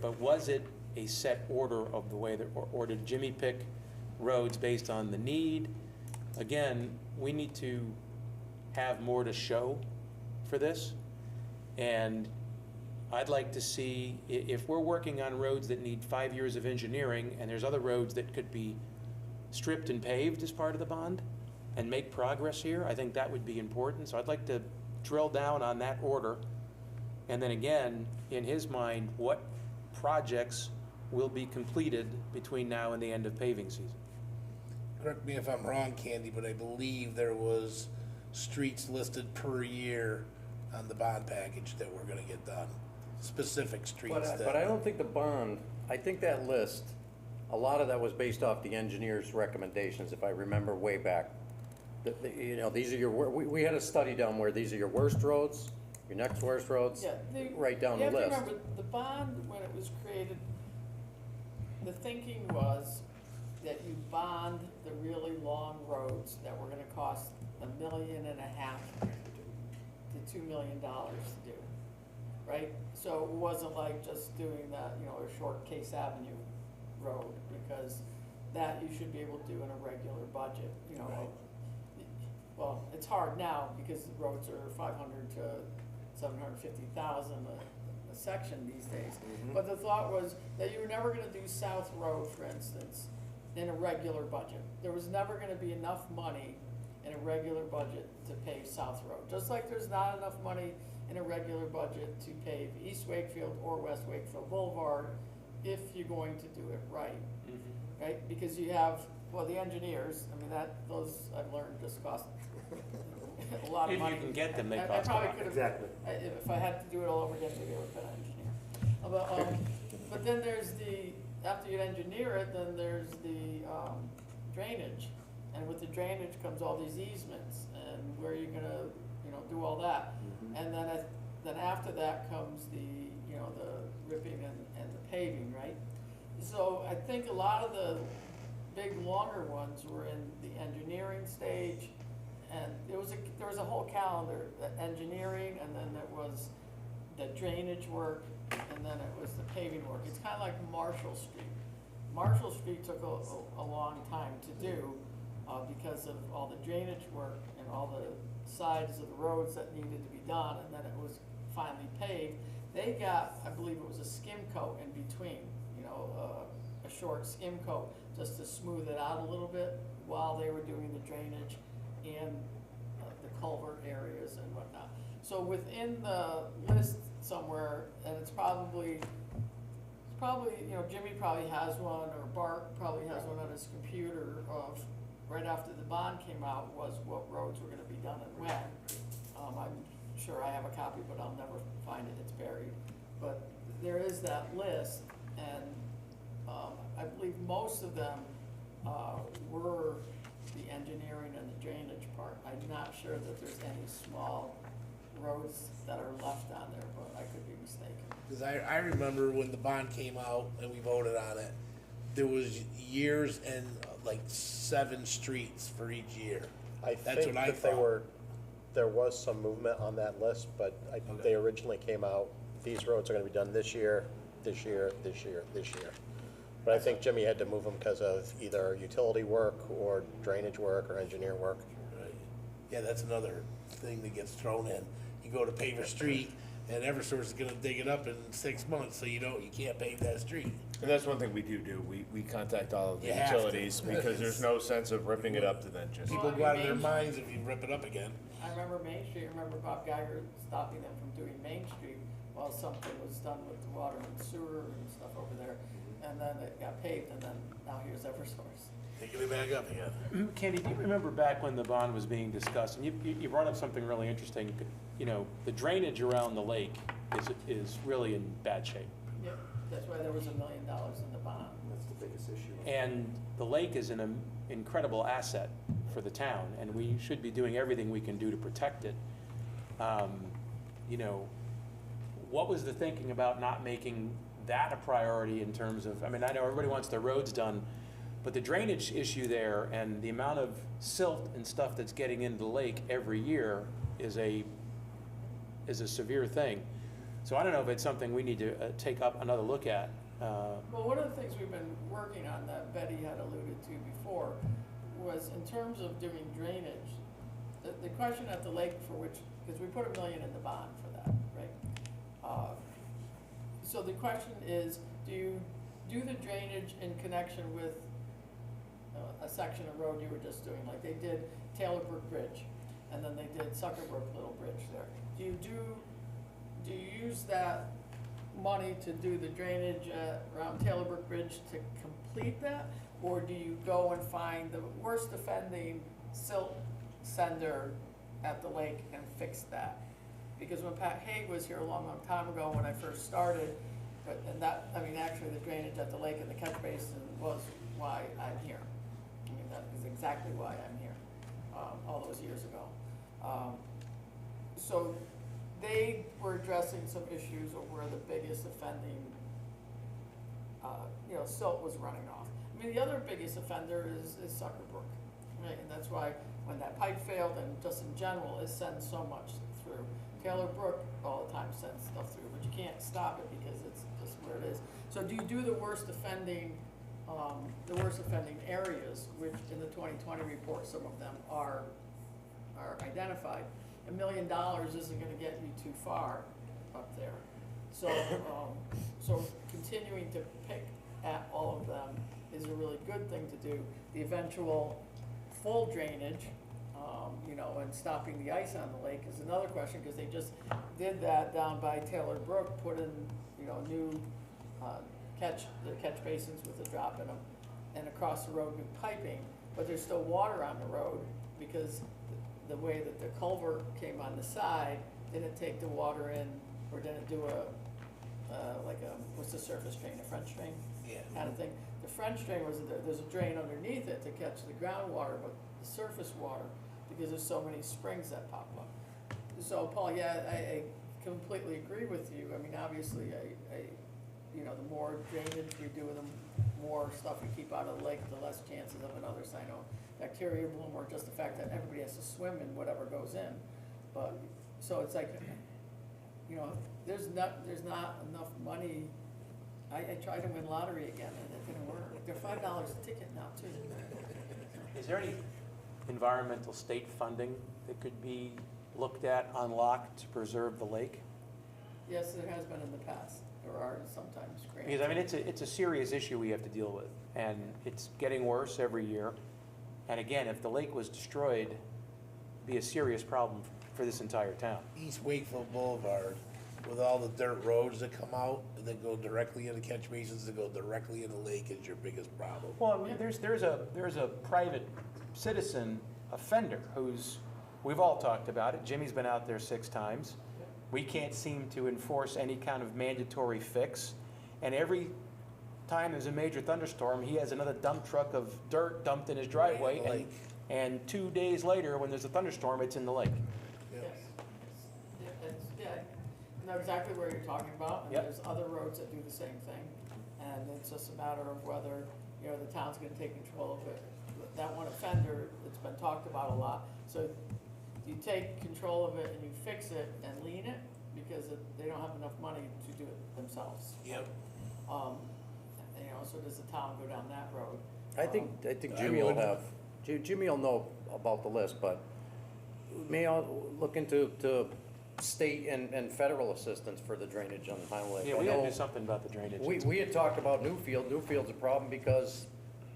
But was it a set order of the way that, or did Jimmy pick roads based on the need? Again, we need to have more to show for this. And I'd like to see, if we're working on roads that need 5 years of engineering, and there's other roads that could be stripped and paved as part of the bond, and make progress here, I think that would be important. So I'd like to drill down on that order. And then again, in his mind, what projects will be completed between now and the end of paving season? Correct me if I'm wrong, Candy, but I believe there was streets listed per year on the bond package that were gonna get done. Specific streets that. But I don't think the bond, I think that list, a lot of that was based off the engineer's recommendations, if I remember way back. You know, these are your, we had a study done where these are your worst roads, Your next worst roads, Yeah, right down the You list. have to remember, the bond, when it was created, the thinking was that you bond the really long roads that were gonna cost $1.5 million to $2 million to do, right? So it wasn't like just doing that, you know, a short Case Avenue road, because that you should be able to do in a regular budget, you know. Right. Well, it's hard now because the roads are 500 to 750,000 a section these days. But the thought was that you were never gonna do South Road, for instance, in a regular budget. There was never gonna be enough money in a regular budget to pave South Road. Just like there's not enough money in a regular budget to pave East Wakefield or West Wakefield Boulevard if you're going to do it right. Right, because you have, well, the engineers, I mean, those I've learned just cost a lot of If money. you can get them, they I cost a probably lot. could've- Exactly. If I had to do it all over again, maybe I would've been an engineer. But then there's after you engineer it, then there's the drainage. And with the drainage comes all these easements, and where you're gonna, you know, do all that. And then after that comes the, you know, the ripping and the paving, right? So I think a lot of the big, longer ones were in the engineering stage, and there was a whole calendar, the engineering, and then there was the drainage work, and then it was the paving work. It's kind of like Marshall Street. Marshall Street took a long time to do, because of all the drainage work and all the sides of the roads that needed to be done, and then it was finally paved. They got, I believe it was a skim coat in between, you know, a short skim coat, just to smooth it out a little bit while they were doing the drainage and the culvert areas and whatnot. So within the list somewhere, and it's probably, you know, Jimmy probably has one, or Bart probably has one on his computer of, right after the bond came out, was what roads were gonna be done and when. I'm sure I have a copy, but I'll never find it, it's buried. But there is that list, and I believe most of them were the engineering and the drainage part. I'm not sure that there's any small roads that are left on there, but I could be mistaken. Because I remember when the bond came out and we voted on it, there was years and like 7 streets for each year. That's think what I that thought. there was some movement on that list, but I think they originally came out, these roads are gonna be done this year, this year, this year, this year. But I think Jimmy had to move them because of either utility work or drainage work or engineer work. Right. Yeah, that's another thing that gets thrown in. You go to pave a street and Eversource is gonna dig it up in 6 months, so you can't pave that street. And that's one thing we do. We contact all of the You have to. utilities because there's no sense of ripping it up to then just. People go out of their minds if you rip it up again. I remember Main Street, I remember Bob Geiger stopping them from doing Main Street while something was done with the water and sewer and stuff over there. And then it got paved, and then now here's Eversource. Taking it back up again. Candy, do you remember back when the bond was being discussed, and you brought up something really interesting, you know, the drainage around the lake is really in bad shape. Yep, that's why there was $1 million in the bond. That's the biggest issue. And the lake is an incredible asset for the town, and we should be doing everything we can do to protect it. You know, what was the thinking about not making that a priority in terms of, I mean, I know everybody wants their roads done, but the drainage issue there and the amount of silt and stuff that's getting into the lake every year is a severe thing. So I don't know if it's something we need to take up another look at. Well, one of the things we've been working on that Betty had alluded to before was in terms of doing drainage, the question at the lake for which, because we put $1 million in the bond for that, right? So the question is, do you do the drainage in connection with a section of road you were just doing, like they did Taylor Brook Bridge, and then they did Sucker Brook Little Bridge there? Do you use that money to do the drainage around Taylor Brook Bridge to complete that? Or do you go and find the worst offending silt sender at the lake and fix that? Because when Pat Haig was here a long, long time ago when I first started, actually the drainage at the lake and the catch basin was why I'm here. I mean, that is exactly why I'm here, all those years ago. So they were addressing some issues of where the biggest offending, silt was running off. I mean, the other biggest offender is Sucker Brook, right? And that's why when that pipe failed, and just in general, it sends so much through. Taylor Brook all the time sends stuff through, but you can't stop it because it's just where it is. So do you do the worst offending areas, which in the 2020 report, some of them are identified. $1 million isn't gonna get you too far up there. So, so continuing to pick at all of them is a really good thing to do. The eventual full drainage, and stopping the ice on the lake is another question, because they just did that down by Taylor Brook, put in, new catch basins with a drop in them, and across the road new piping, but there's still water on the road because the way that the culvert came on the side didn't take the water in, or didn't do what's the surface drain, a French drain? Yeah. Kind of thing. The French drain was, there's a drain underneath it to catch the groundwater, but the surface water, because there's so many springs that pop up. So Paul, yeah, I completely agree with you. I mean, obviously, the more drainage we do, the more stuff we keep out of the lake, the less chances of another cyanobacteria bloom, or just the fact that everybody has to swim in whatever goes in. But, so it's like, there's not enough money. I tried to win lottery again, and it didn't work. They're $5 a ticket now, too. Is there any environmental state funding that could be looked at, unlocked to preserve the lake? Yes, there has been in the past. There are sometimes grants. Because, I mean, it's a serious issue we have to deal with, and it's getting worse every year. And again, if the lake was destroyed, it'd be a serious problem for this entire town. East Wakefield Boulevard, with all the dirt roads that come out, that go directly into catch basins, that go directly in the lake, is your biggest problem. Well, I mean, there's a private citizen offender we've all talked about it. Jimmy's been out there 6 times. We can't seem to enforce any kind of mandatory fix. And every time there's a major thunderstorm, he has another dump truck of dirt dumped in his driveway. Right in the lake. And 2 days later, when there's a thunderstorm, it's in the lake. Yeah. Yeah, I know exactly where you're talking about, and Yep. there's other roads that do the same thing. And it's just a matter of whether, the town's gonna take control of it. That one offender, it's been talked about a lot. So you take control of it and you fix it and lien it, because they don't have enough money to do it themselves. Yep. So does the town go down that road? I think Jimmy will have, Jimmy will know about the list, but may I look into state and federal assistance for the drainage on the Highland Lake? Yeah, we gotta do something about the drainage. We had talked about Newfield. Newfield's a problem because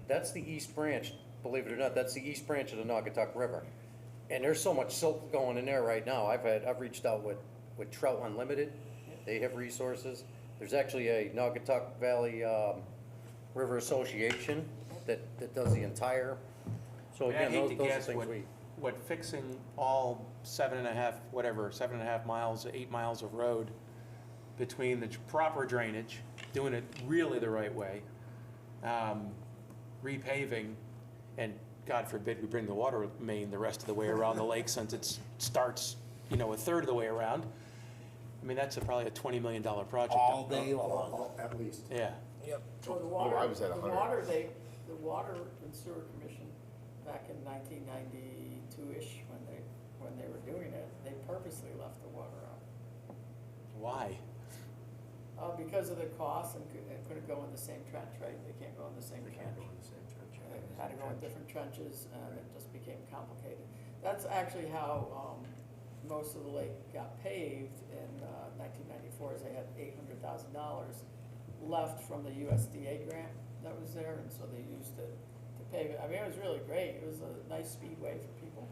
that's the east branch, believe it or not, that's the east branch of the Naugatuck River. And there's so much silt going in there right now. I've reached out with Trout Unlimited. They have resources. There's actually a Naugatuck Valley River Association that does the entire, so I mean, I again, hate those to are guess things we. what fixing all 7.5 miles, 8 miles of road between the proper drainage, doing it really the right way, repaving, and God forbid we bring the water main the rest of the way around the lake, since it starts, a third of the way around. I mean, that's probably a $20 million project. All day long. At least. Yeah. Yep. So the water, I was at 100. The Water and Sewer Commission, back in 1992-ish, when they were doing it, they purposely left the water out. Why? Because of the cost, and couldn't go in the same trench, right? They can't go in the same trench. They had to go in different trenches, and it just became complicated. That's actually how most of the lake got paved in 1994, is they had $800,000 left from the USDA grant that was there, and so they used it to pave it. I mean, it was really great. It was a nice speedway for people.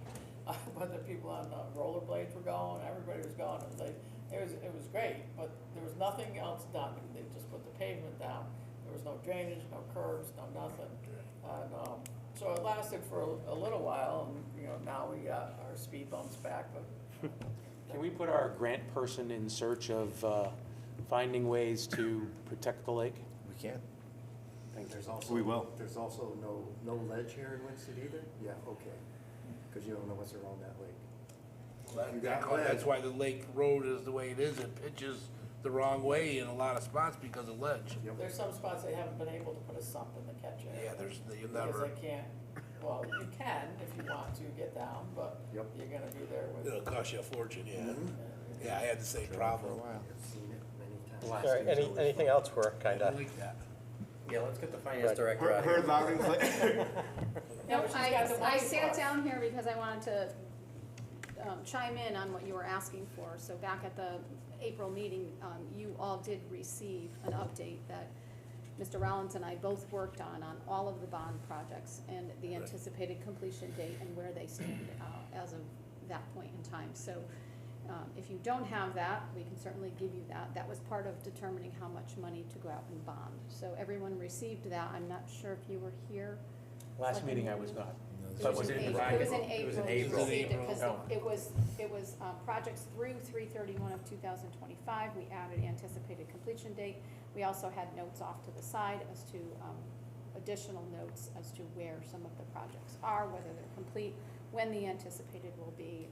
But the people on rollerblades were going, everybody was going, and it was great, but there was nothing else done. They just put the pavement down. There was no drainage, no curbs, no nothing. And so it lasted for a little while, and now we got our speed bumps back. But Can we put our grant person in search of finding ways to protect the lake? We can. There's also, We will. There's also no ledge here in Winston either? Yeah, okay. Because you don't know what's around that lake. That's why the lake road is the way it is. It pitches the wrong way in a lot of spots because of ledge. There's some spots they haven't been able to put a sump in the catch area. Yeah, you Because never, they can't, well, you can if you want to get down, but Yep. you're gonna be there with. it'll cost you a fortune, yeah. Yeah, I had the same problem. I've seen it many times. All right, anything else we're I kind don't of, like that. Yeah, let's get the finance director out Heard here. loud and clear. No, she's got the I money sat for it. down here because I wanted to chime in on what you were asking for. So back at the April meeting, you all did receive an update that Mr. Rollins and I both worked on all of the bond projects and the anticipated completion date and where they stand as of that point in time. So if you don't have that, we can certainly give you that. That was part of determining how much money to go out and bond. So everyone received that. I'm not sure if you were here. Last meeting I was not. It But was was it in the April. packet? It was in It was April. in You April. received it 'cause Oh. it was projects through 3/31 of 2025. We added anticipated completion date. We also had notes off to the side as to additional notes as to where some of the projects are, whether they're complete, when the anticipated will be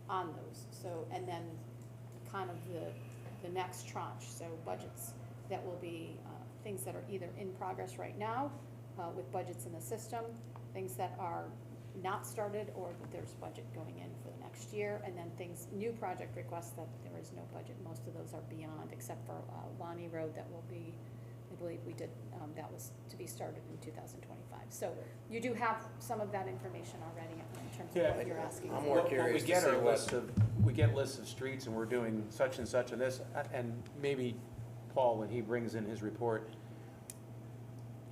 on those. So, and then kind of the next tranche, so budgets that will be things that are either in progress right now with budgets in the system, things that are not started or that there's budget going in for the next year, and then things, new project requests that there is no budget. Most of those are beyond, except for Lonnie Road that will be, I believe we did, that was to be started in 2025. So you do have some of that information already in terms of what you're asking I'm for. more What curious we to get see are what- lists of, we get lists of streets and we're doing such and such of this, and maybe Paul, when he brings in his report,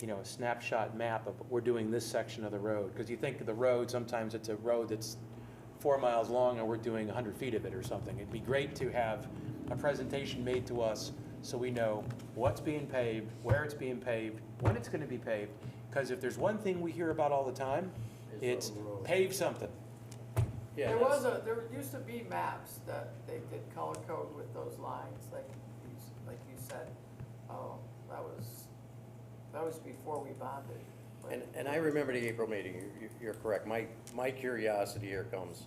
you know, a snapshot map of, we're doing this section of the road. Because you think of the road, sometimes it's a road that's 4 miles long and we're doing 100 feet of it or something. It'd be great to have a presentation made to us so we know what's being paved, where it's being paved, when it's gonna be paved. Because if there's one thing we hear about all the time, it's pave something. Yeah, There that's- there used to be maps that they did color code with those lines, like you said. Oh, that was before we bonded. But- And I remember the April meeting, you're correct. My curiosity here comes,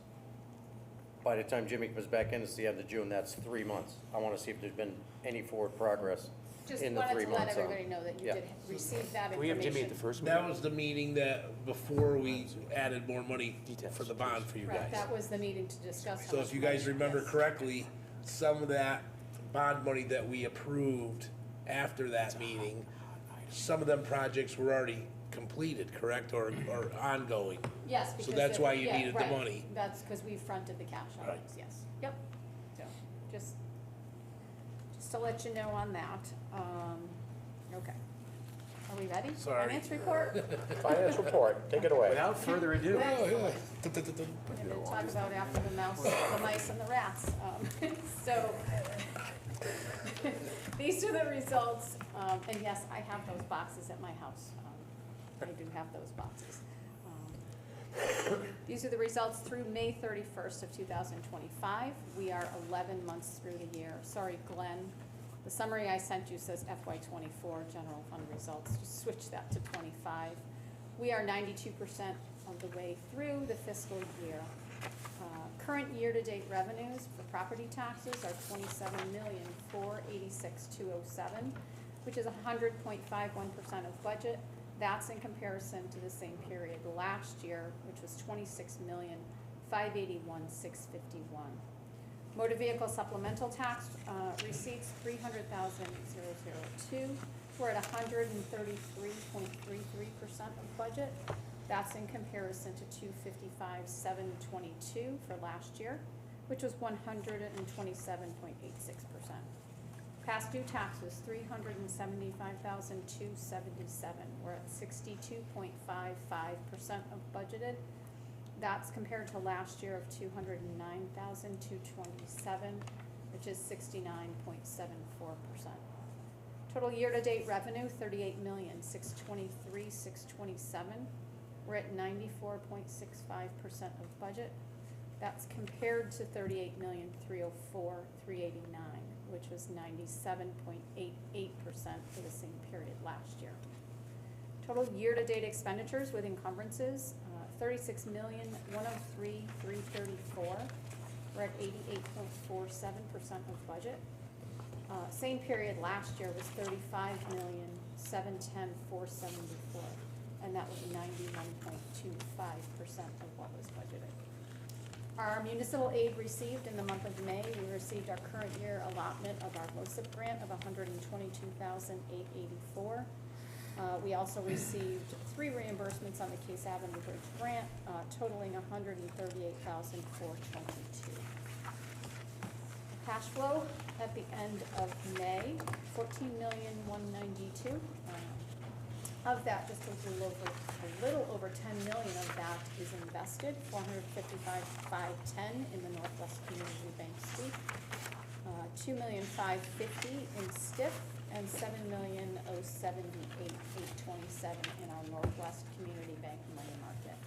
by the time Jimmy comes back in, it's the end of June, that's 3 months. I wanna see if there's been any forward progress Just in the wanted 3 to let months. everybody know that you Yeah. did receive that Can we have Jimmy at the information. first meeting? That was the meeting that, before we added more money for the bond for you Right, guys. that was the meeting to discuss how So much if you guys money- remember yes. correctly, some of that bond money that we approved after that meeting, some of them projects were already completed, correct, or ongoing? Yes, because. that's why you yeah, needed the right. money. That's because we fronted the cash on Right. those, yes. Yep. So, just to let you know on that. Okay. Are we ready? Sorry. Finance report? finance report, take it away. Without further ado. Oh, yeah. We're gonna talk about after the mice and the rats. So, these are the results, and yes, I have those boxes at my house. I do have those boxes. These are the results through May 31st of 2025. We are 11 months through the year. Sorry, Glenn, the summary I sent you says FY '24 general fund results. Just switch that to '25. We are 92% of the way through the fiscal year. Current year-to-date revenues for property taxes are $27,486,207, which is 100.51% of budget. That's in comparison to the same period last year, which was $26,581,651. Motor vehicle supplemental tax receipts, $300,002. We're at 133.33% of budget. That's in comparison to $255,722 for last year, which was 127.86%. Past due taxes, $375,277. We're at 62.55% of budgeted. That's compared to last year of $209,227, which is 69.74%. Total year-to-date revenue, $38,623,627. We're at 94.65% of budget. That's compared to $38,304,389, which was 97.88% for the same period last year. Total year-to-date expenditures with encumbrances, $36,103,334. We're at 88.47% of budget. Same period last year was 35,710,474, and that was 91.25% of what was budgeted. Our municipal aid received in the month of May, we received our current year allotment of our LoCIP grant of $122,884. We also received 3 reimbursements on the Case Avenue Bridge grant, totaling $138,422. Cash flow at the end of May, $14,192,000. Of that, just a little over 10 million of that is invested, 455,510 in the Northwest Community Bank sweep, 2,550,000 in STIF, and 7,078,827 in our Northwest Community Bank money market.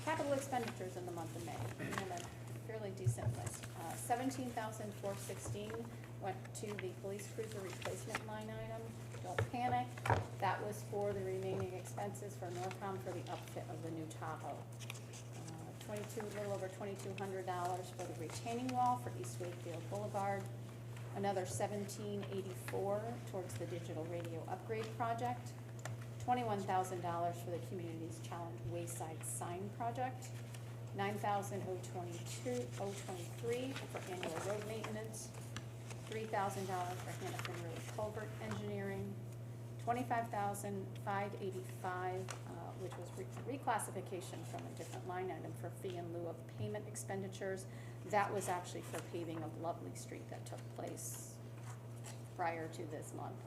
Capital expenditures in the month of May, we have a fairly decent list. 17,416 went to the police cruiser replacement line item. Don't panic, that was for the remaining expenses for Norcom for the upfit of the new Tahoe. A little over $2,200 for the retaining wall for East Wakefield Boulevard. Another $1,784 towards the digital radio upgrade project. $21,000 for the Communities Challenge Wayside Sign Project. $9,023 for annual road maintenance. $3,000 for Hannafin Road culvert engineering. $25,585, which was reclassification from a different line item for fee in lieu of payment expenditures. That was actually for paving of Lovely Street that took place prior to this month.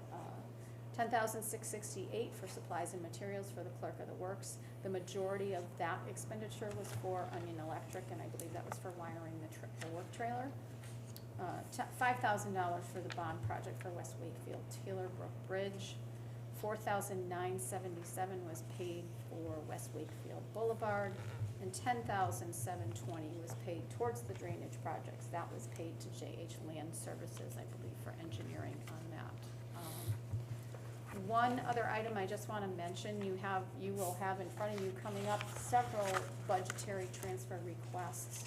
$10,668 for supplies and materials for the clerk of the works. The majority of that expenditure was for Onion Electric, and I believe that was for wiring the work trailer. $5,000 for the bond project for West Wakefield Taylor Brook Bridge. $4,977 was paid for West Wakefield Boulevard, and $10,720 was paid towards the drainage projects. That was paid to JH Land Services, I believe, for engineering on that. One other item I just want to mention, you will have in front of you coming up several budgetary transfer requests.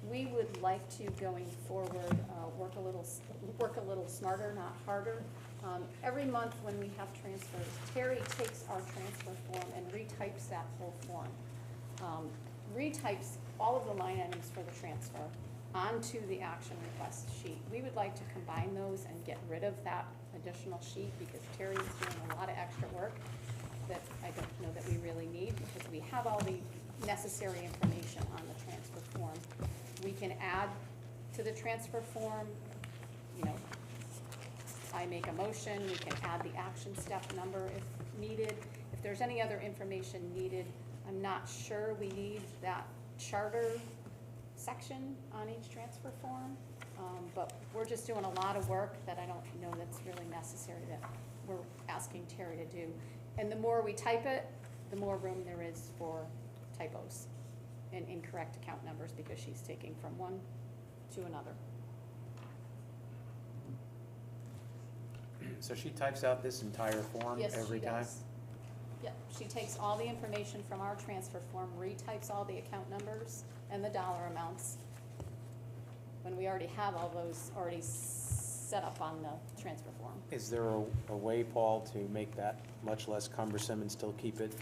We would like to, going forward, work a little smarter, not harder. Every month when we have transfers, Terry takes our transfer form and retypes that whole form. Retypes all of the line items for the transfer onto the action request sheet. We would like to combine those and get rid of that additional sheet because Terry is doing a lot of extra work that I don't know that we really need because we have all the necessary information on the transfer form. We can add to the transfer form, I make a motion, we can add the action step number if needed. If there's any other information needed, I'm not sure we need that charter section on each transfer form, but we're just doing a lot of work that I don't know that's really necessary that we're asking Terry to do. And the more we type it, the more room there is for typos and incorrect account numbers because she's taking from one to another. So she types out this entire form every time? Yes, she does. Yep, she takes all the information from our transfer form, retypes all the account numbers and the dollar amounts when we already have all those already set up on the transfer form. Is there a way, Paul, to make that much less cumbersome and still keep it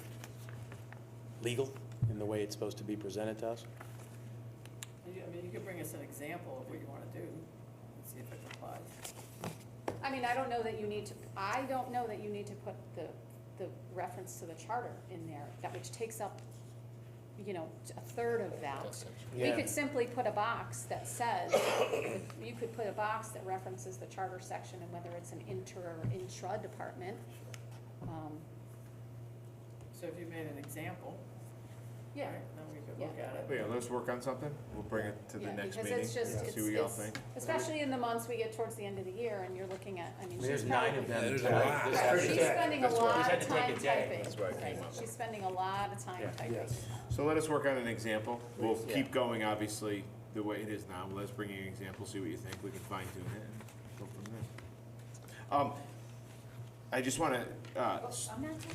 legal in the way it's supposed to be presented to us? I mean, you could bring us an example of what you want to do and see if it applies. I mean, I don't know that you need to put the reference to the charter in there, which takes up, a third of that. We Yeah. could simply put a box that says, you could put a box that references the charter section and whether it's an inter or intra department. So if you made an example, Yeah. right, then we could look at it. Yeah, let's work on something. We'll bring it to the next Because meeting, it's just, see what y'all think. especially in the months we get towards the end of the year and you're looking at, There's 9 of them. There's a tonight. lot. This That's has to She's take- spending a That's why- lot We've had of to take time a day. typing. That's why it came up. She's spending a lot of time Yeah. typing. Yes. So let us work on an example. We'll Yeah. keep going, obviously, the way it is now. Let's bring you an example, see what you think. We can fine tune it and go from there. I just want to, I'm not,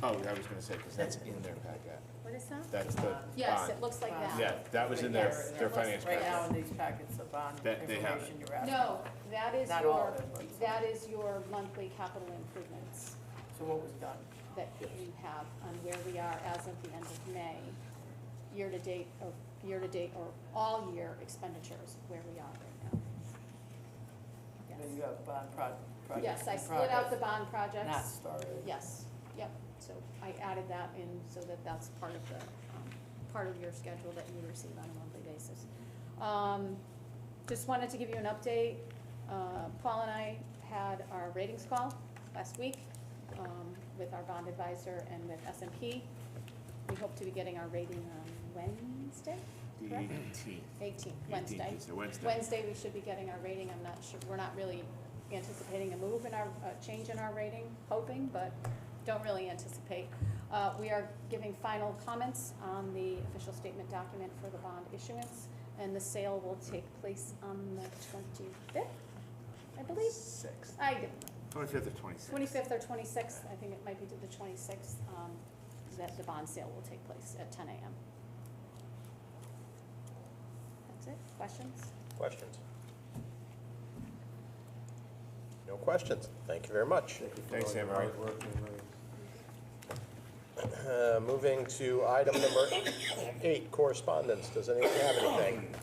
oh, I was going to say, because that's in their packet. what is that? That's the Yes, bond. it looks like that. Yeah, that was in their, Yes, their it looks finance Right now packet. in these packets of bond That they have information you're asking. No, that is Not all your, of it, but- that is your monthly capital improvements So what was done? that you have on where we are as of the end of May, year-to-date, or all year expenditures, where we are right now. Then you Yes. have bond project. Yes, I split out the bond projects. Not started. Yes, yep, so I added that in so that that's part of the, part of your schedule that you receive on a monthly basis. Just wanted to give you an update. Paul and I had our ratings call last week, with our bond advisor and with S&P. We hope to be getting our rating on Wednesday, correct? 18th, Wednesday. is the Wednesday. Wednesday, we should be getting our rating. I'm not sure, we're not really anticipating a move in our, change in our rating, hoping, but don't really anticipate. We are giving final comments on the official statement document for the bond issuance, and the sale will take place on the 25th, I believe. 6th. I did, 25th or 26th? 25th or 26th, I think it might be to the 26th, that the bond sale will take place at 10 a.m. That's it. Questions? Questions? No questions. Thank you very much. Thank you for Thanks, all your Anne Marie. hard work, Anne Marie. Moving to item number 8, correspondence. Does anyone have anything?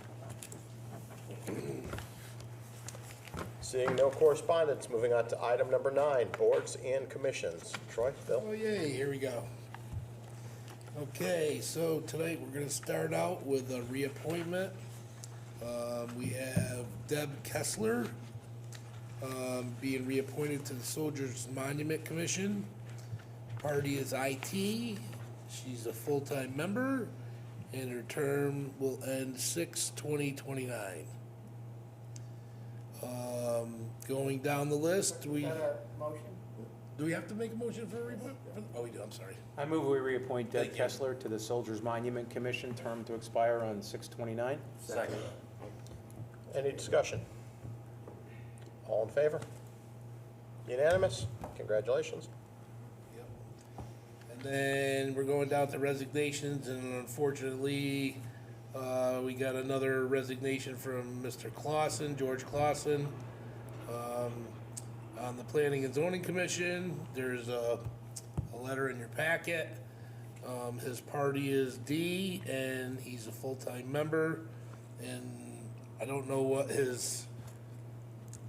Seeing no correspondence, moving on to item number 9, boards and commissions. Troy, Bill? Oh, yay, here we go. Okay, so tonight we're gonna start out with a reappointment. We have Deb Kessler, being reappointed to the Soldiers Monument Commission. Party is IT. She's a full-time member, and her term will end 6/20/29. Going down the list, Is that a motion? do we have to make a motion for a reappointment? Oh, we do, I'm sorry. I move we reappoint Deb Thank you. Kessler to the Soldiers Monument Commission, term to expire on 6/29. Second. Any discussion? All in favor? Unanimous? Congratulations. And then we're going down to resignations, and unfortunately, we got another resignation from Mr. Clausen, George Clausen. On the Planning and Zoning Commission, there's a letter in your packet. His party is D, and he's a full-time member, and I don't know what his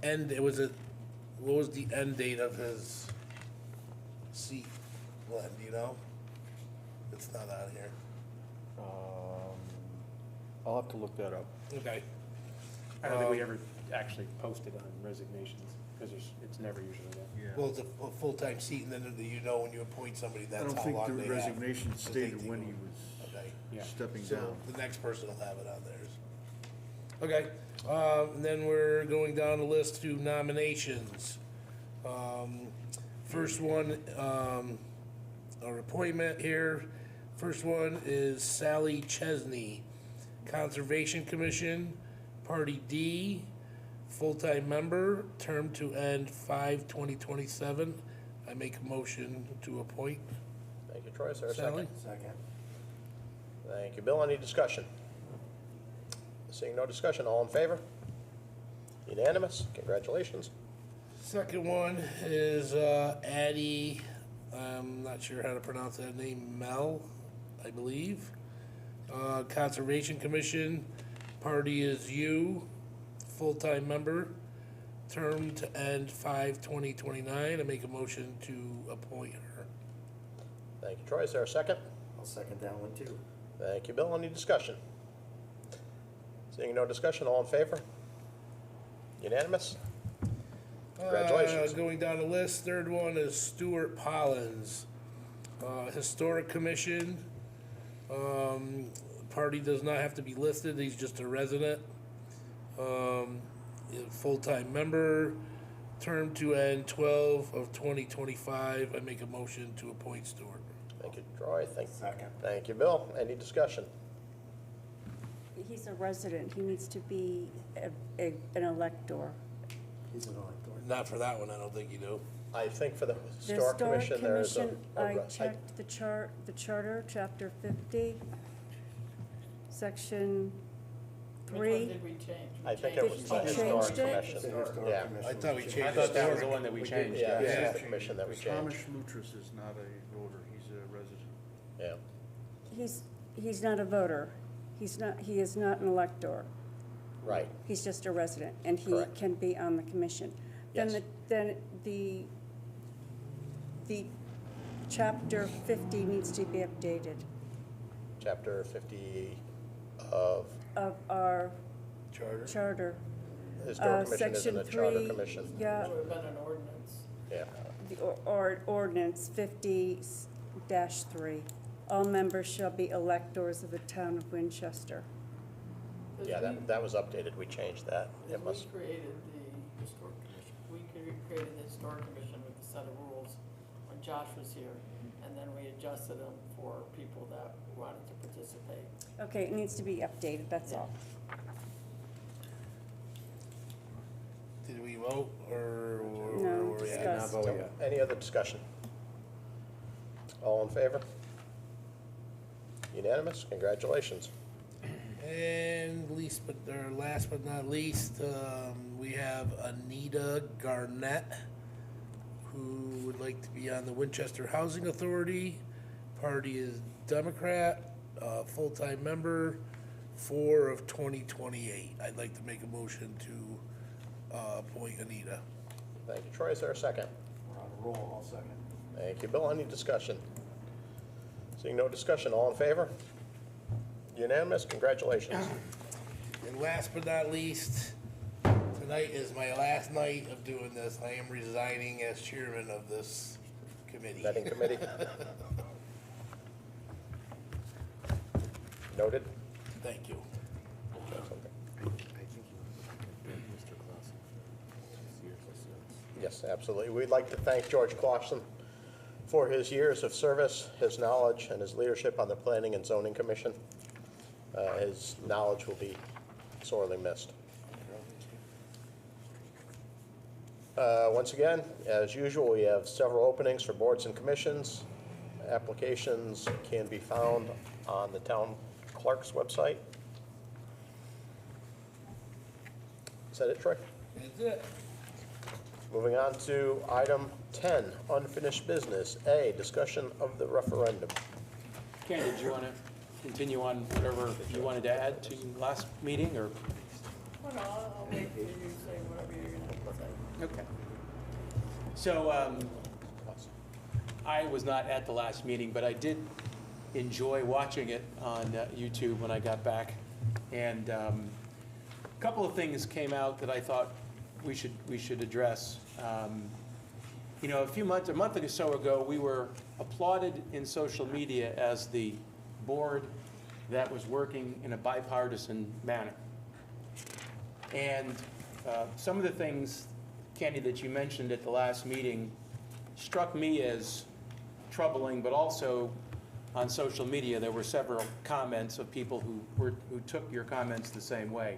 what was the end date of his seat, Glenn, do you know? It's not on here. I'll have to look that up. Okay. I don't think we ever actually posted on resignations, because it's never usually there. Well, it's a full-time seat, and then you know when you appoint somebody, I that's don't how think long the they have. resignation to stated take the when he vote. was Okay. Yeah. stepping So down. the next person will have it on theirs. Okay, and then we're going down the list to nominations. First one, our appointment here. First one is Sally Chesney, Conservation Commission, Party D, full-time member, term to end 5/20/27. I make a motion to appoint Thank you, Troy. Is there a Sally. second? Second. Thank you, Bill. Any discussion? Seeing no discussion, all in favor? Unanimous? Congratulations. Second one is Addie, I'm not sure how to pronounce that name, Mel, I believe. Conservation Commission, party is you, full-time member, term to end 5/20/29. I make a motion to appoint her. Thank you, Troy. Is there a second? I'll second that one too. Thank you, Bill. Any discussion? Seeing no discussion, all in favor? Unanimous? Congratulations. Going down the list, third one is Stuart Pollins, Historic Commission. Party does not have to be listed, he's just a resident. Full-time member, term to end 12/20/25. I make a motion to appoint Stuart. Thank you, Troy. Second. Thank you, Bill. Any discussion? He's a resident, he needs to be an elector. He's an elector. Not for that one, I don't think you do. I think for the The Historic Commission, there is a. Commission, I checked the charter, chapter 50, section Which one 3. did we change? I think changed it was the You Historic changed it? Commission. Historic Yeah. Commission. I thought we was changed I thought that was the one that we changed, Yeah, yeah. this is the commission that we Thomas changed. Luttress is not a voter, he's a resident. Yeah, He's not a voter. He is not an elector. right. He's just a resident, and he Correct. can be on the commission. Then Yes. the chapter 50 needs to be updated Chapter 50 of of our Charter? charter. Historic Commission isn't Section a charter 3, commission. Yeah, It would have been an ordinance. Yeah, the ordinance 50-3. All members shall be electors of the town of Winchester. yeah, that was updated. We changed that. It We must, created the historic commission, created the historic commission with a set of rules when Josh was here, and then we adjusted them for people that wanted to participate. Okay, it needs to be updated, that's all. Did we vote, or No, where were we at? discuss. Not vote so, yet. any other discussion? All in favor? Unanimous? Congratulations. And last but not least, we have Anita Garnett, who would like to be on the Winchester Housing Authority. Party is Democrat, full-time member, 4 of 2028. I'd like to make a motion to appoint Anita. Thank you, Troy. Is there a second? We're on a roll, I'll second. Thank you, Bill. Any discussion? Seeing no discussion, all in favor? Unanimous? Congratulations. And last but not least, tonight is my last night of doing this. I am resigning as chairman of this committee. Vetting Committee? Noted. Thank you. Yes, absolutely. We'd like to thank George Clausen for his years of service, his knowledge, and his leadership on the Planning and Zoning Commission. His knowledge will be sorely missed. Once again, as usual, we have several openings for boards and commissions. Applications can be found on the town clerk's website. Is that it, Troy? That's it. Moving on to item 10, unfinished business. A, discussion of the referendum. Ken, did you want to continue on whatever you wanted to add to last meeting, or? Well, no, I'll wait for you to say whatever you're gonna say. Okay. So, I was not at the last meeting, but I did enjoy watching it on YouTube when I got back. And a couple of things came out that I thought we should address. You know, a month or so ago, we were applauded in social media as the board that was working in a bipartisan manner. And some of the things, Candy, that you mentioned at the last meeting struck me as troubling, but also on social media, there were several comments of people who took your comments the same way.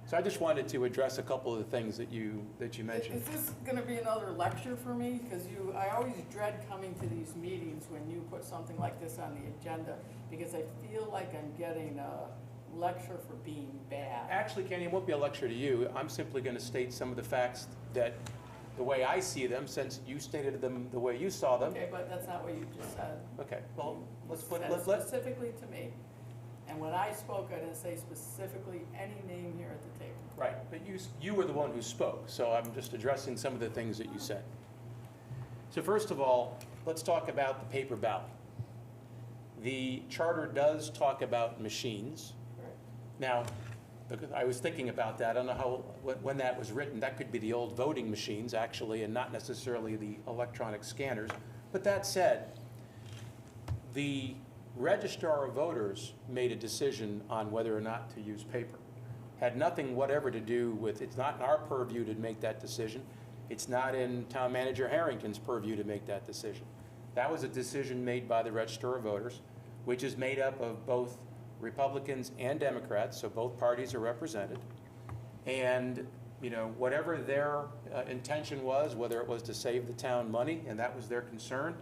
So I just wanted to address a couple of the things that you mentioned. Is this gonna be another lecture for me? Because I always dread coming to these meetings when you put something like this on the agenda, because I feel like I'm getting a lecture for being bad. Actually, Kenny, it won't be a lecture to you. I'm simply going to state some of the facts that, the way I see them, since you stated them the way you saw them. Okay, but that's not what you just said. Okay, well, let's put, Said let's, specifically to me. And when I spoke, I didn't say specifically any name here at the table. right, but you were the one who spoke, so I'm just addressing some of the things that you said. So first of all, let's talk about the paper ballot. The charter does talk about machines. Correct. Now, I was thinking about that. I don't know how, when that was written, that could be the old voting machines, actually, and not necessarily the electronic scanners. But that said, the registrar of voters made a decision on whether or not to use paper. Had nothing whatever to do with, it's not in our purview to make that decision. It's not in Town Manager Harrington's purview to make that decision. That was a decision made by the registrar of voters, which is made up of both Republicans and Democrats, so both parties are represented. And whatever their intention was, whether it was to save the town money, and that was their concern,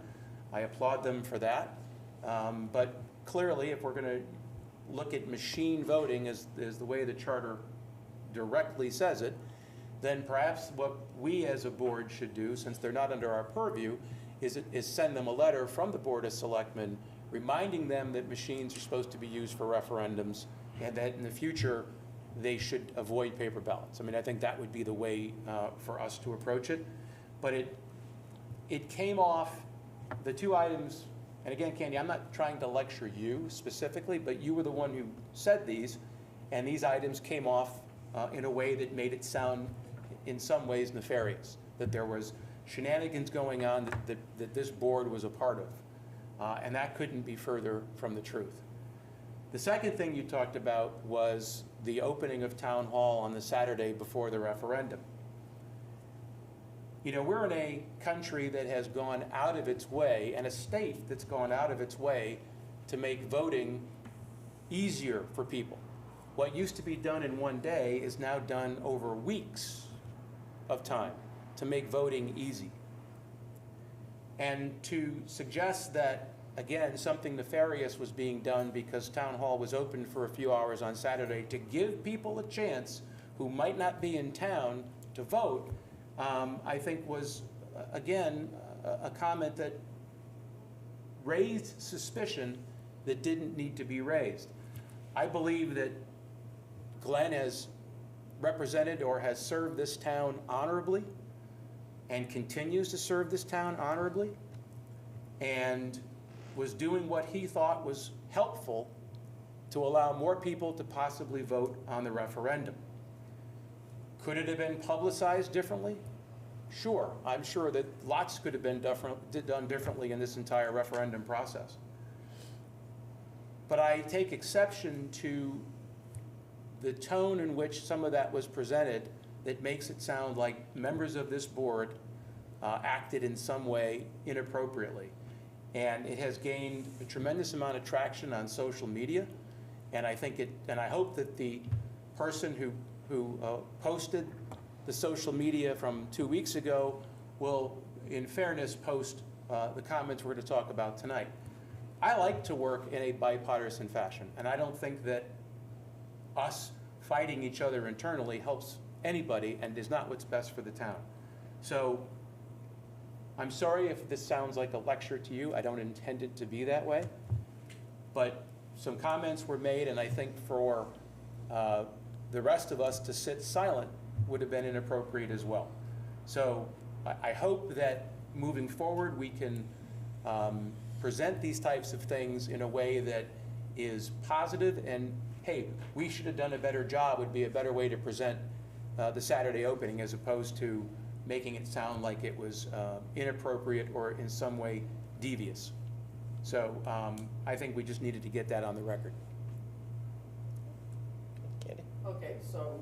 I applaud them for that. But clearly, if we're going to look at machine voting as the way the charter directly says it, then perhaps what we as a board should do, since they're not under our purview, is send them a letter from the Board of Selectmen reminding them that machines are supposed to be used for referendums and that in the future they should avoid paper ballots. I mean, I think that would be the way for us to approach it. But it came off, the two items, and again, Candy, I'm not trying to lecture you specifically, but you were the one who said these, and these items came off in a way that made it sound in some ways nefarious, that there was shenanigans going on that this board was a part of. And that couldn't be further from the truth. The second thing you talked about was the opening of Town Hall on the Saturday before the referendum. We're in a country that has gone out of its way, and a state that's gone out of its way to make voting easier for people. What used to be done in one day is now done over weeks of time to make voting easy. And to suggest that, again, something nefarious was being done because Town Hall was open for a few hours on Saturday to give people a chance who might not be in town to vote, I think was, again, a comment that raised suspicion that didn't need to be raised. I believe that Glenn has represented or has served this town honorably and continues to serve this town honorably and was doing what he thought was helpful to allow more people to possibly vote on the referendum. Could it have been publicized differently? Sure. I'm sure that lots could have been done differently in this entire referendum process. But I take exception to the tone in which some of that was presented that makes it sound like members of this board acted in some way inappropriately. And it has gained a tremendous amount of traction on social media. And I think and I hope that the person who posted the social media from 2 weeks ago will, in fairness, post the comments we're going to talk about tonight. I like to work in a bipartisan fashion, and I don't think that us fighting each other internally helps anybody and is not what's best for the town. So I'm sorry if this sounds like a lecture to you. I don't intend it to be that way. But some comments were made, and I think for the rest of us to sit silent would have been inappropriate as well. So I hope that moving forward we can present these types of things in a way that is positive, and hey, we should have done a better job would be a better way to present the Saturday opening, as opposed to making it sound like it was inappropriate or in some way devious. So I think we just needed to get that on the record. Candy? Okay, so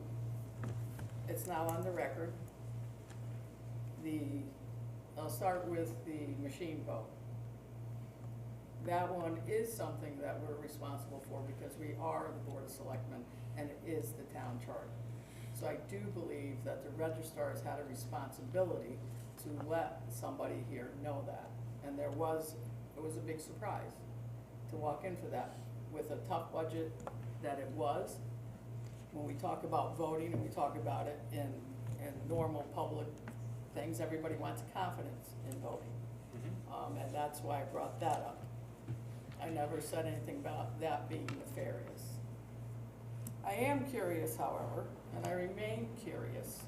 it's now on the record. I'll start with the machine vote. That one is something that we're responsible for because we are the Board of Selectmen and it is the town charter. So I do believe that the registrars had a responsibility to let somebody here know that. And it was a big surprise to walk in for that with a tough budget that it was. When we talk about voting and we talk about it in normal public things, everybody wants confidence in voting. And that's why I brought that up. I never said anything about that being nefarious. I am curious, however, and I remain curious,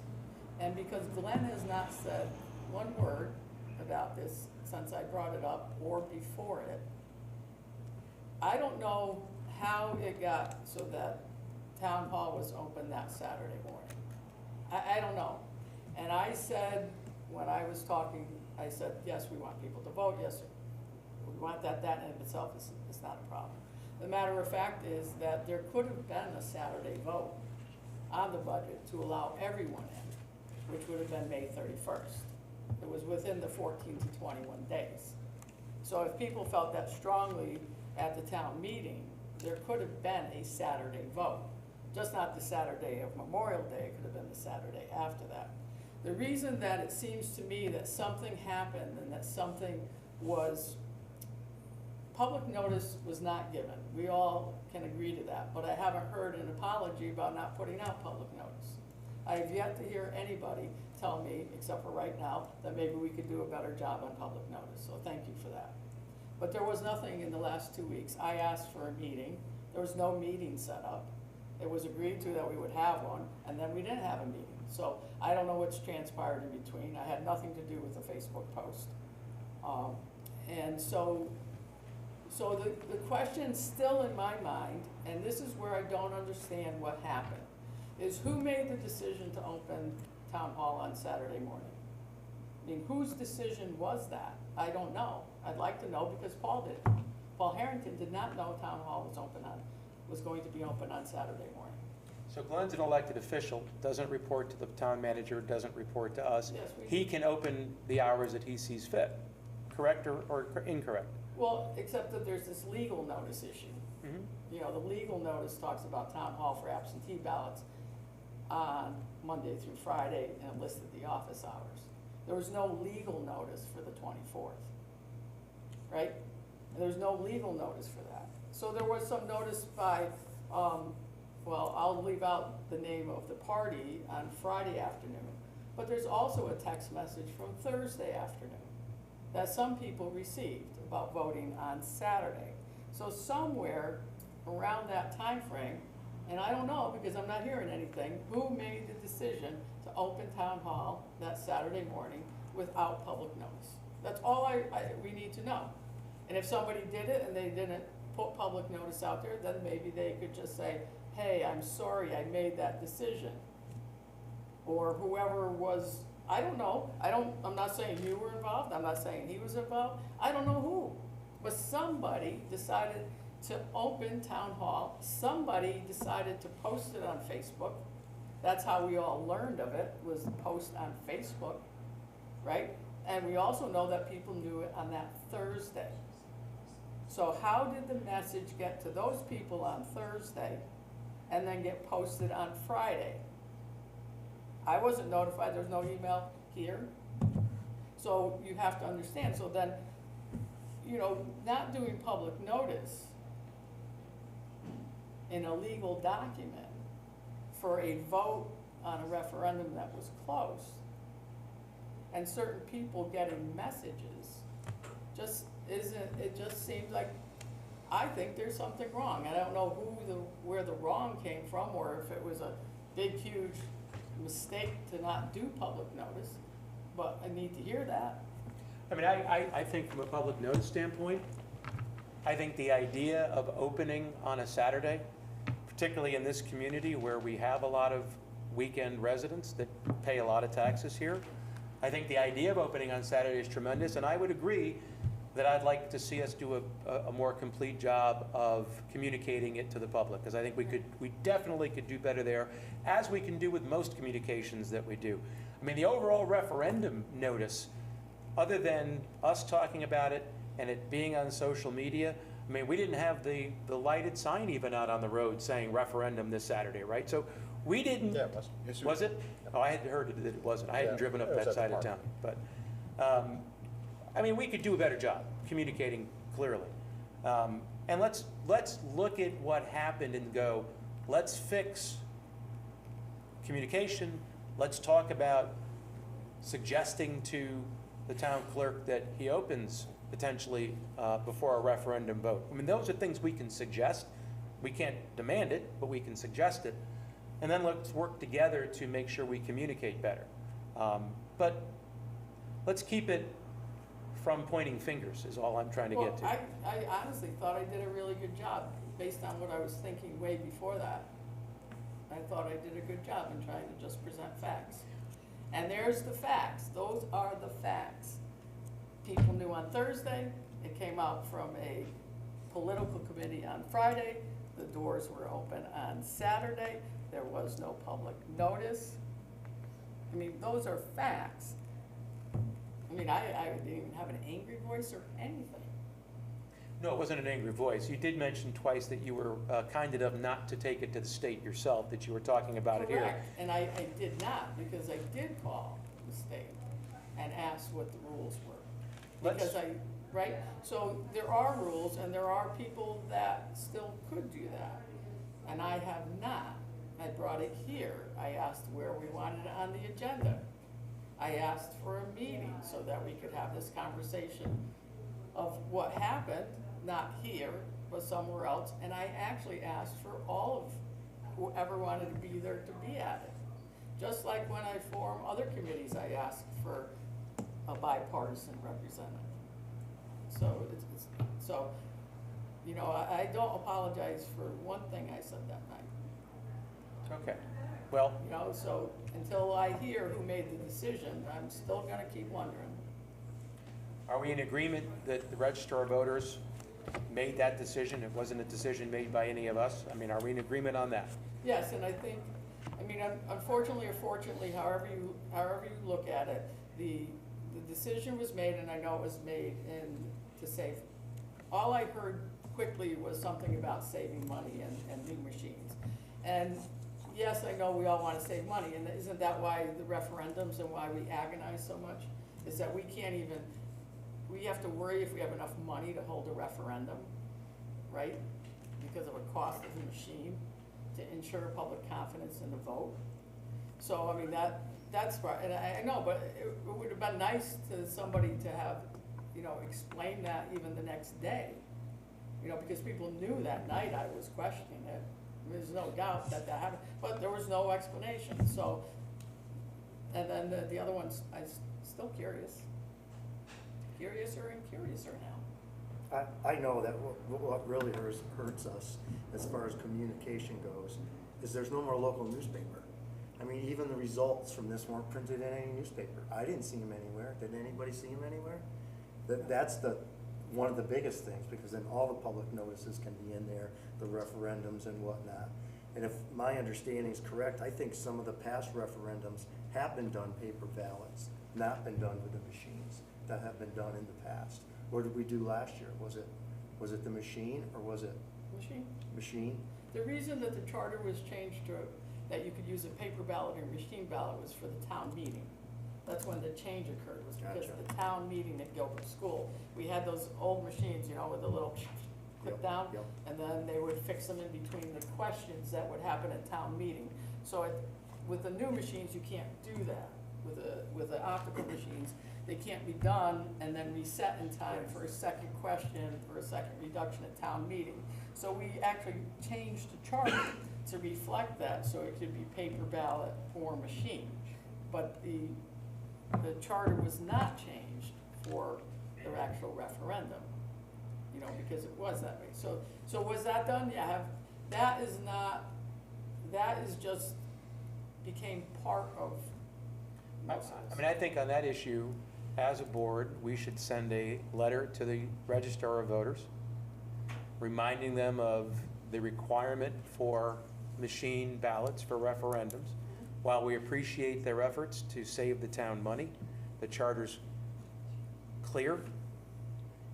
and because Glenn has not said one word about this since I brought it up or before it, I don't know how it got so that Town Hall was open that Saturday morning. I don't know. And I said, when I was talking, I said, yes, we want people to vote, yes, we want that in of itself is not a problem. The matter of fact is that there could have been a Saturday vote on the budget to allow everyone in, which would have been May 31st. It was within the 14 to 21 days. So if people felt that strongly at the town meeting, there could have been a Saturday vote. just not the Saturday of Memorial Day, it could have been the Saturday after that. The reason that it seems to me that something happened and that something was, public notice was not given. We all can agree to that, but I haven't heard an apology about not putting out public notice. I have yet to hear anybody tell me, except for right now, that maybe we could do a better job on public notice, so thank you for that. But there was nothing in the last 2 weeks. I asked for a meeting. There was no meeting set up. It was agreed to that we would have one, and then we didn't have a meeting. So I don't know what's transpired in between. I had nothing to do with the Facebook post. And so the question still in my mind, and this is where I don't understand what happened, is who made the decision to open town hall on Saturday morning? I mean, whose decision was that? I don't know. I'd like to know because Paul did. Paul Harrington did not know town hall was going to be open on Saturday morning. So Glenn's an elected official, doesn't report to the town manager, doesn't report to us. Yes, He can open the hours that he sees fit, correct or incorrect? Well, except that there's this legal notice issue. Mhm. You know, the legal notice talks about town hall for absentee ballots on Monday through Friday and listed the office hours. There was no legal notice for the 24th, right? And there's no legal notice for that. So there was some notice by, well, I'll leave out the name of the party on Friday afternoon, but there's also a text message from Thursday afternoon that some people received about voting on Saturday. So somewhere around that time frame, and I don't know because I'm not hearing anything, who made the decision to open town hall that Saturday morning without public notice? That's all we need to know. And if somebody did it and they didn't put public notice out there, then maybe they could just say, hey, I'm sorry I made that decision. Or whoever was, I don't know, I'm not saying you were involved, I'm not saying he was involved, I don't know who. But somebody decided to open town hall, somebody decided to post it on Facebook. That's how we all learned of it, was the post on Facebook, right? And we also know that people knew it on that Thursday. So how did the message get to those people on Thursday and then get posted on Friday? I wasn't notified, there's no email here. So you have to understand, so then, you know, not doing public notice in a legal document for a vote on a referendum that was closed, and certain people getting messages, it just seems like, I think there's something wrong. I don't know where the wrong came from, or if it was a big, huge mistake to not do public notice, but I need to hear that. I mean, I think from a public notice standpoint, I think the idea of opening on a Saturday, particularly in this community where we have a lot of weekend residents that pay a lot of taxes here, I think the idea of opening on Saturday is tremendous, and I would agree that I'd like to see us do a more complete job of communicating it to the public, because I think we definitely could do better there, as we can do with most communications that we do. I mean, the overall referendum notice, other than us talking about it and it being on social media, I mean, we didn't have the lighted sign even out on the road saying referendum this Saturday, right? So we didn't. Yeah, it was. Yes, sir. Was it? Oh, I had heard that it wasn't. I hadn't Yeah, driven up it was that at the side of park. town. But, I mean, we could do a better job communicating clearly. And let's look at what happened and go, let's fix communication. Let's talk about suggesting to the town clerk that he opens potentially before a referendum vote. I mean, those are things we can suggest. We can't demand it, but we can suggest it. And then let's work together to make sure we communicate better. But let's keep it from pointing fingers is all I'm trying to get to. Well, I honestly thought I did a really good job based on what I was thinking way before that. I thought I did a good job in trying to just present facts. And there's the facts. Those are the facts. People knew on Thursday. It came out from a political committee on Friday. The doors were open on Saturday. There was no public notice. I mean, those are facts. I mean, I didn't even have an angry voice or anything. No, it wasn't an angry voice. You did mention twice that you were kind enough not to take it to the state yourself, that you were talking about it here. Correct, and I did not, because I did call the state and ask what the rules were. Let's- Because right, so there are rules, and there are people that still could do that, and I have not. I brought it here, I asked where we wanted it on the agenda. I asked for a meeting so that we could have this conversation of what happened, not here, but somewhere else, and I actually asked for all of whoever wanted to be there to be at it. Just like when I form other committees, I ask for a bipartisan representative. So so, you know, I don't apologize for one thing I said that night. Okay, well, You know, so until I hear who made the decision, I'm still gonna keep wondering. are we in agreement that the Register of Voters made that decision? It wasn't a decision made by any of us? I mean, are we in agreement on that? Yes, and I think, I mean, unfortunately or fortunately, however you look at it, the decision was made, and I know it was made to save. All I heard quickly was something about saving money and new machines. And yes, I know we all wanna save money, and isn't that why the referendums and why we agonize so much? Is that we can't even, we have to worry if we have enough money to hold a referendum, right? Because of a cost of the machine, to ensure public confidence in the vote. So, I mean, that's part, and I know, but it would have been nice to somebody to have, you know, explain that even the next day. You know, because people knew that night I was questioning it. There's no doubt that happened, but there was no explanation, so. And then the other ones, I'm still curious. Curiouser and curiouser now. I know that what really hurts us as far as communication goes is there's no more local newspaper. I mean, even the results from this weren't printed in any newspaper. I didn't see them anywhere. Did anybody see them anywhere? That's one of the biggest things, because then all the public notices can be in there, the referendums and whatnot. And if my understanding is correct, I think some of the past referendums have been done paper ballots, not been done with the machines that have been done in the past. What did we do last year? Was it the machine, or was it machine? The reason that the charter was changed to, that you could use a paper ballot or machine ballot was for the town meeting. That's when the change occurred, was because Gotcha. of the town meeting at Gilbert School. We had those old machines, you know, with the little click Yep, down, yep. and then they would fix them in between the questions that would happen at town meeting. So with the new machines, you can't do that. With the optical machines, they can't be done and then reset in time for a second question or a second reduction at town meeting. So we actually changed the charter to reflect that, so it could be paper ballot or machine. But the charter was not changed for the actual referendum, you know, because it was that way. So was that done? Yeah, that is just became part of. I mean, I think on that issue, as a board, we should send a letter to the Register of Voters, reminding them of the requirement for machine ballots for referendums. While we appreciate their efforts to save the town money, the charter's clear,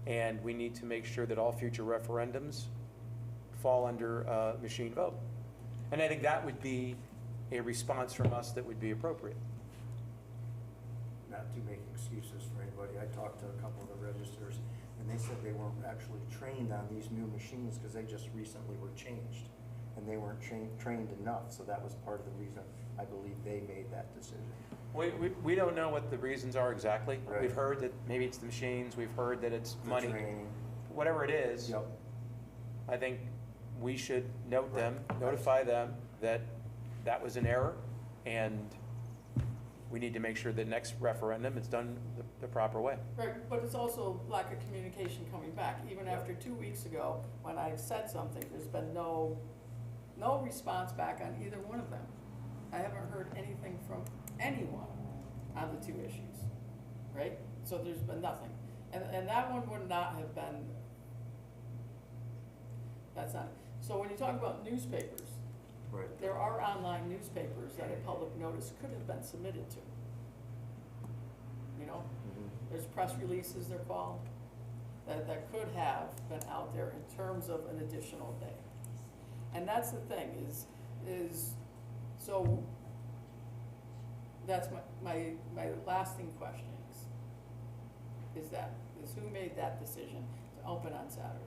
and we need to make sure that all future referendums fall under machine vote. And I think that would be a response from us that would be appropriate. Not to make excuses for anybody, I talked to a couple of the registers, and they said they weren't actually trained on these new machines because they just recently were changed, and they weren't trained enough, so that was part of the reason I believe they made that decision. We don't know what the reasons are exactly. Right. We've heard that maybe it's the machines, we've heard that it's The money. training. Whatever it is, Yep. I think we should note them, Right. notify them that that was an error, and we need to make sure the next referendum is done the proper way. Right, but it's also lack of communication coming back. Even after 2 weeks ago, when I said something, there's been no response back on either one of them. I haven't heard anything from anyone on the two issues, right? So there's been nothing. And that one would not have been, that's not, so when you talk about newspapers, Right. there are online newspapers that a public notice could have been submitted to. You know, Mhm. there's press releases, they're called. that could have been out there in terms of an additional day. And that's the thing, so that's my lasting question is who made that decision to open on Saturday?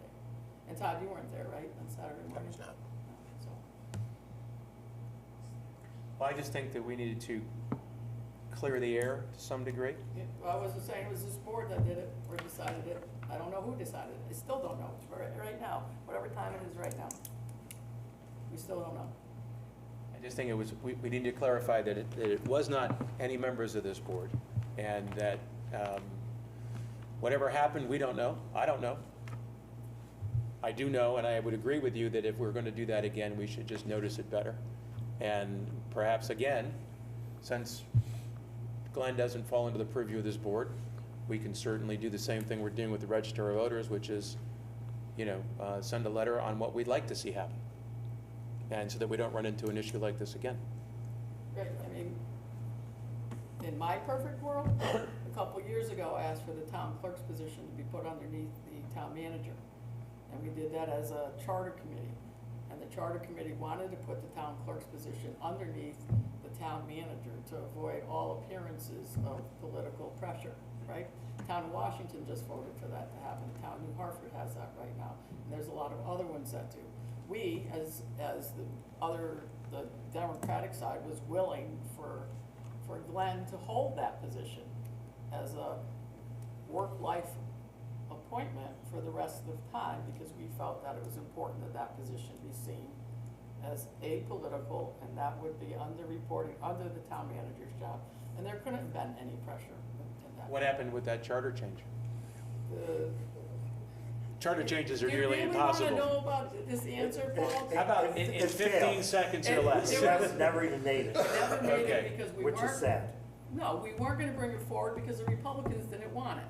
And Todd, you weren't there, right, on Saturday morning? I was not. So, Well, I just think that we needed to clear the air to some degree. yeah, well, I wasn't saying it was this board that did it or decided it. I don't know who decided it. I still don't know. It's right now, whatever time it is right now. We still don't know. I just think we need to clarify that it was not any members of this board, and that whatever happened, we don't know. I don't know. I do know, and I would agree with you, that if we're going to do that again, we should just notice it better. And perhaps again, since Glenn doesn't fall into the purview of this board, we can certainly do the same thing we're doing with the Register of Voters, which is, send a letter on what we'd like to see happen. And so that we don't run into an issue like this again. Right, I mean, in my perfect world, a couple years ago, I asked for the town clerk's position to be put underneath the town manager. And we did that as a charter committee. And the charter committee wanted to put the town clerk's position underneath the town manager to avoid all appearances of political pressure, right? The town of Washington just voted for that to happen. The town of New Hartford has that right now. And there's a lot of other ones that do. We, as the Democratic side, was willing for Glenn to hold that position as a work-life appointment for the rest of the time, because we felt that it was important that that position be seen as apolitical, and that would be under the town manager's job. And there couldn't have been any pressure in that. What happened with that charter change? Charter changes are You nearly really impossible. wanna know about this answer, Paul? How about in It 15 failed. seconds or It- less? it Never, never even made it, Never made Okay. it because we which weren't. is sad. No, we weren't gonna bring it forward because the Republicans didn't want it.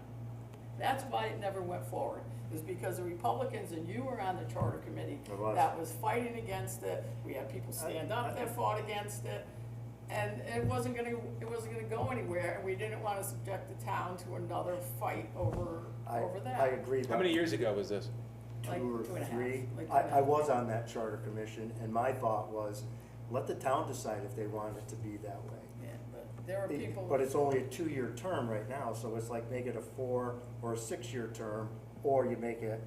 That's why it never went forward, is because the Republicans, and you were on the charter committee, I was. that was fighting against it. We had people stand up that fought against it. And it wasn't gonna go anywhere, and we didn't wanna subject the town to another fight over that. I agree. How many years ago was this? Like 2 or 2.5, 3. like I 2.5. was on that charter commission, and my thought was, let the town decide if they want it to be that way. Yeah, but there are people. But it's only a 2-year term right now, so it's like make it a 4 or a 6-year term, or you make it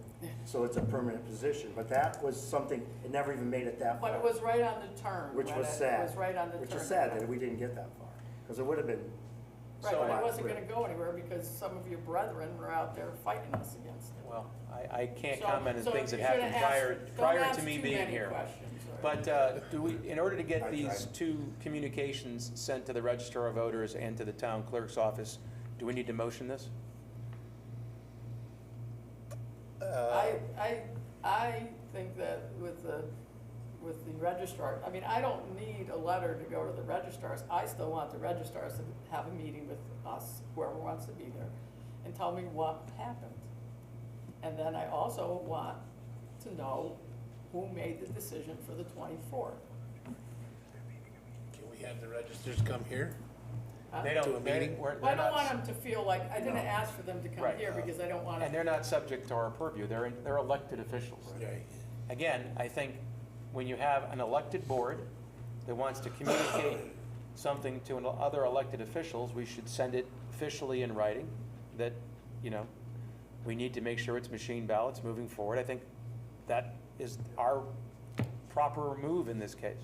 so it's a permanent position. But that was something, it never even made it that far. But it was right on the turn. Which when was it sad. was right on the turn. Which is sad that we didn't get that far, because it would have been. Right, a but lot it wasn't quicker. gonna go anywhere because some of your brethren were out there fighting us against it. Well, I can't So- comment on so things that you happened shouldn't prior ask to me too being many here. questions, all right? But do we, in order to I get these tried. 2 communications sent to the Register of Voters and to the town clerk's office, do we need to motion this? I think that with the registrar, I mean, I don't need a letter to go to the registrars. I still want the registrars to have a meeting with us, whoever wants to be there, and tell me what happened. And then I also want to know who made the decision for the 24th. Can we have the registers come here? They To a don't, meeting? Well, I don't want them to feel like, I didn't ask for them to come Right. here because I don't want and to. they're not subject to our purview. They're elected officials. Right. Again, I think when you have an elected board that wants to communicate something to other elected officials, we should send it officially in writing that, we need to make sure it's machine ballots moving forward. I think that is our proper move in this case.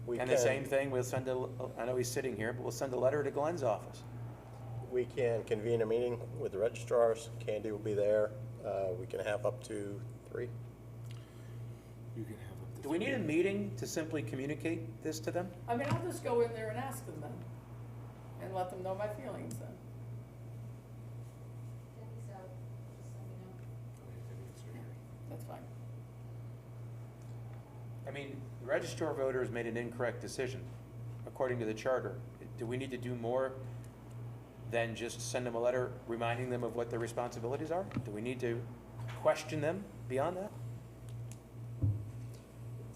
And the same thing, we'll send I know he's sitting here, but we'll send a letter to Glenn's office. We can convene a meeting with the registrars. Candy will be there. We can have up to 3. You can have up to Do we need a meeting to simply communicate this to them? I mean, I'll just go in there and ask them then, and let them know my feelings then. That's fine. I mean, the Register of Voters made an incorrect decision, according to the charter. Do we need to do more than just send them a letter reminding them of what their responsibilities are? Do we need to question them beyond that?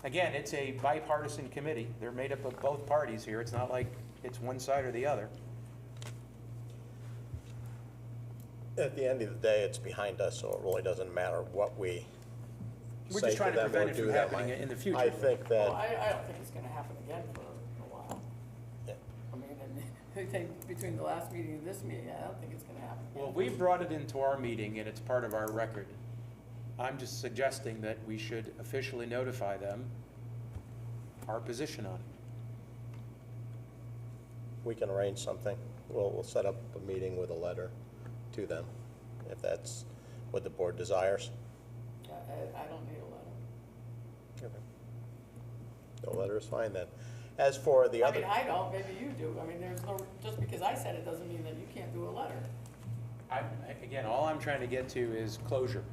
Again, it's a bipartisan committee. They're made up of both parties here. It's not like it's one side or the other. At the end of the day, it's behind us, so it really doesn't matter what we We're say just trying to them or prevent it do from them. happening in the future. I think Well, that, I don't think it's gonna happen again for a while. yeah. I mean, and I think between the last meeting and this meeting, I don't think it's gonna happen again. Well, we brought it into our meeting and it's part of our record. I'm just suggesting that we should officially notify them our position on it. we can arrange something. We'll set up a meeting with a letter to them, if that's what the board desires. I don't need a letter. The letter is fine then. As for the I other, mean, I don't, maybe you do. I mean, there's no, just because I said it doesn't mean that you can't do a letter. Again, all I'm trying to get to is closure,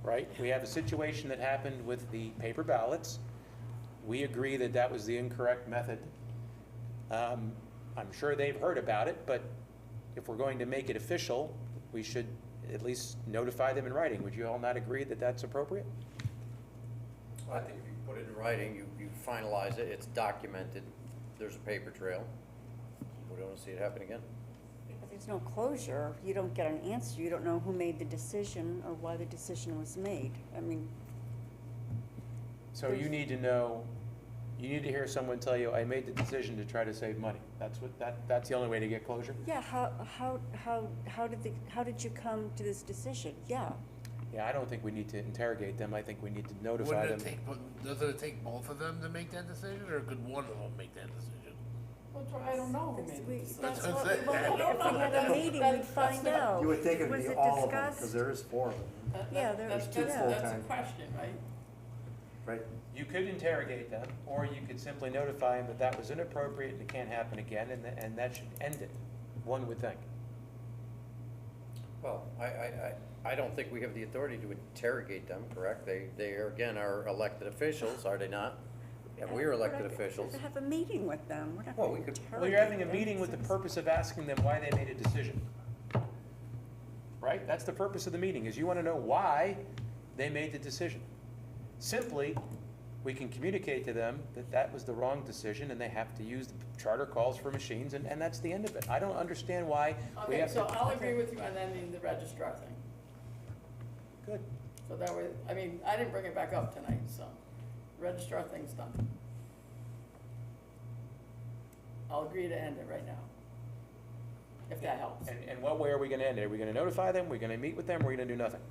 right? We have a situation that happened with the paper ballots. We agree that that was the incorrect method. I'm sure they've heard about it, but if we're going to make it official, we should at least notify them in writing. Would you all not agree that that's appropriate? I think if you put it in writing, you finalize it, it's documented, there's a paper trail. We don't see it happen again. If there's no closure, you don't get an answer. You don't know who made the decision or why the decision was made. I mean, So you need to know, you need to hear someone tell you, I made the decision to try to save money. That's the only way to get closure? yeah, how did you come to this decision? Yeah. Yeah, I don't think we need to interrogate them. I think we need to notify them. Doesn't it take both of them to make that decision, or could one of them make that decision? Well, I don't know who made the decision. That's what what, I'm saying. if we had a meeting, we'd find out. You would think it'd Was be it all of them, discussed? because there is 4 of them, Yeah, there That's is two two. that's a full-time. question, right? right? You could interrogate them, or you could simply notify them that that was inappropriate and it can't happen again, and that should end it, one would think. Well, I don't think we have the authority to interrogate them, correct? They are, again, are elected officials, are they not? And we are elected officials. Have a meeting with them. We're not Well, gonna we could- Well, you're having a interrogate meeting with the them. purpose of asking them why they made a decision. Right? That's the purpose of the meeting, is you want to know why they made the decision. Simply, we can communicate to them that that was the wrong decision and they have to use the charter calls for machines, and that's the end of it. I don't understand why we Okay, have so to. I'll agree with you on ending the registrar thing. Good. So that way, I mean, I didn't bring it back up tonight, so registrar thing's done. I'll agree to end it right now, if that helps. And what way are we gonna end it? Are we gonna notify them? Are we gonna meet with them? Or are we gonna do nothing?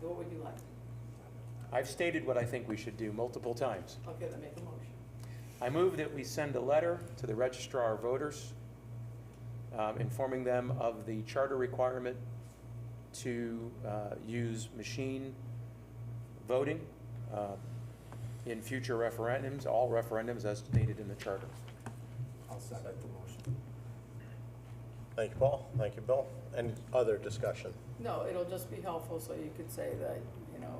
What would you like? I've stated what I think we should do multiple times. Okay, then make a motion. I move that we send a letter to the registrar of voters, informing them of the charter requirement to use machine voting in future referendums, all referendums as stated in the charter. I'll second the motion. thank you, Paul, thank you, Bill. Any other discussion? No, it'll just be helpful, so you could say that, you know,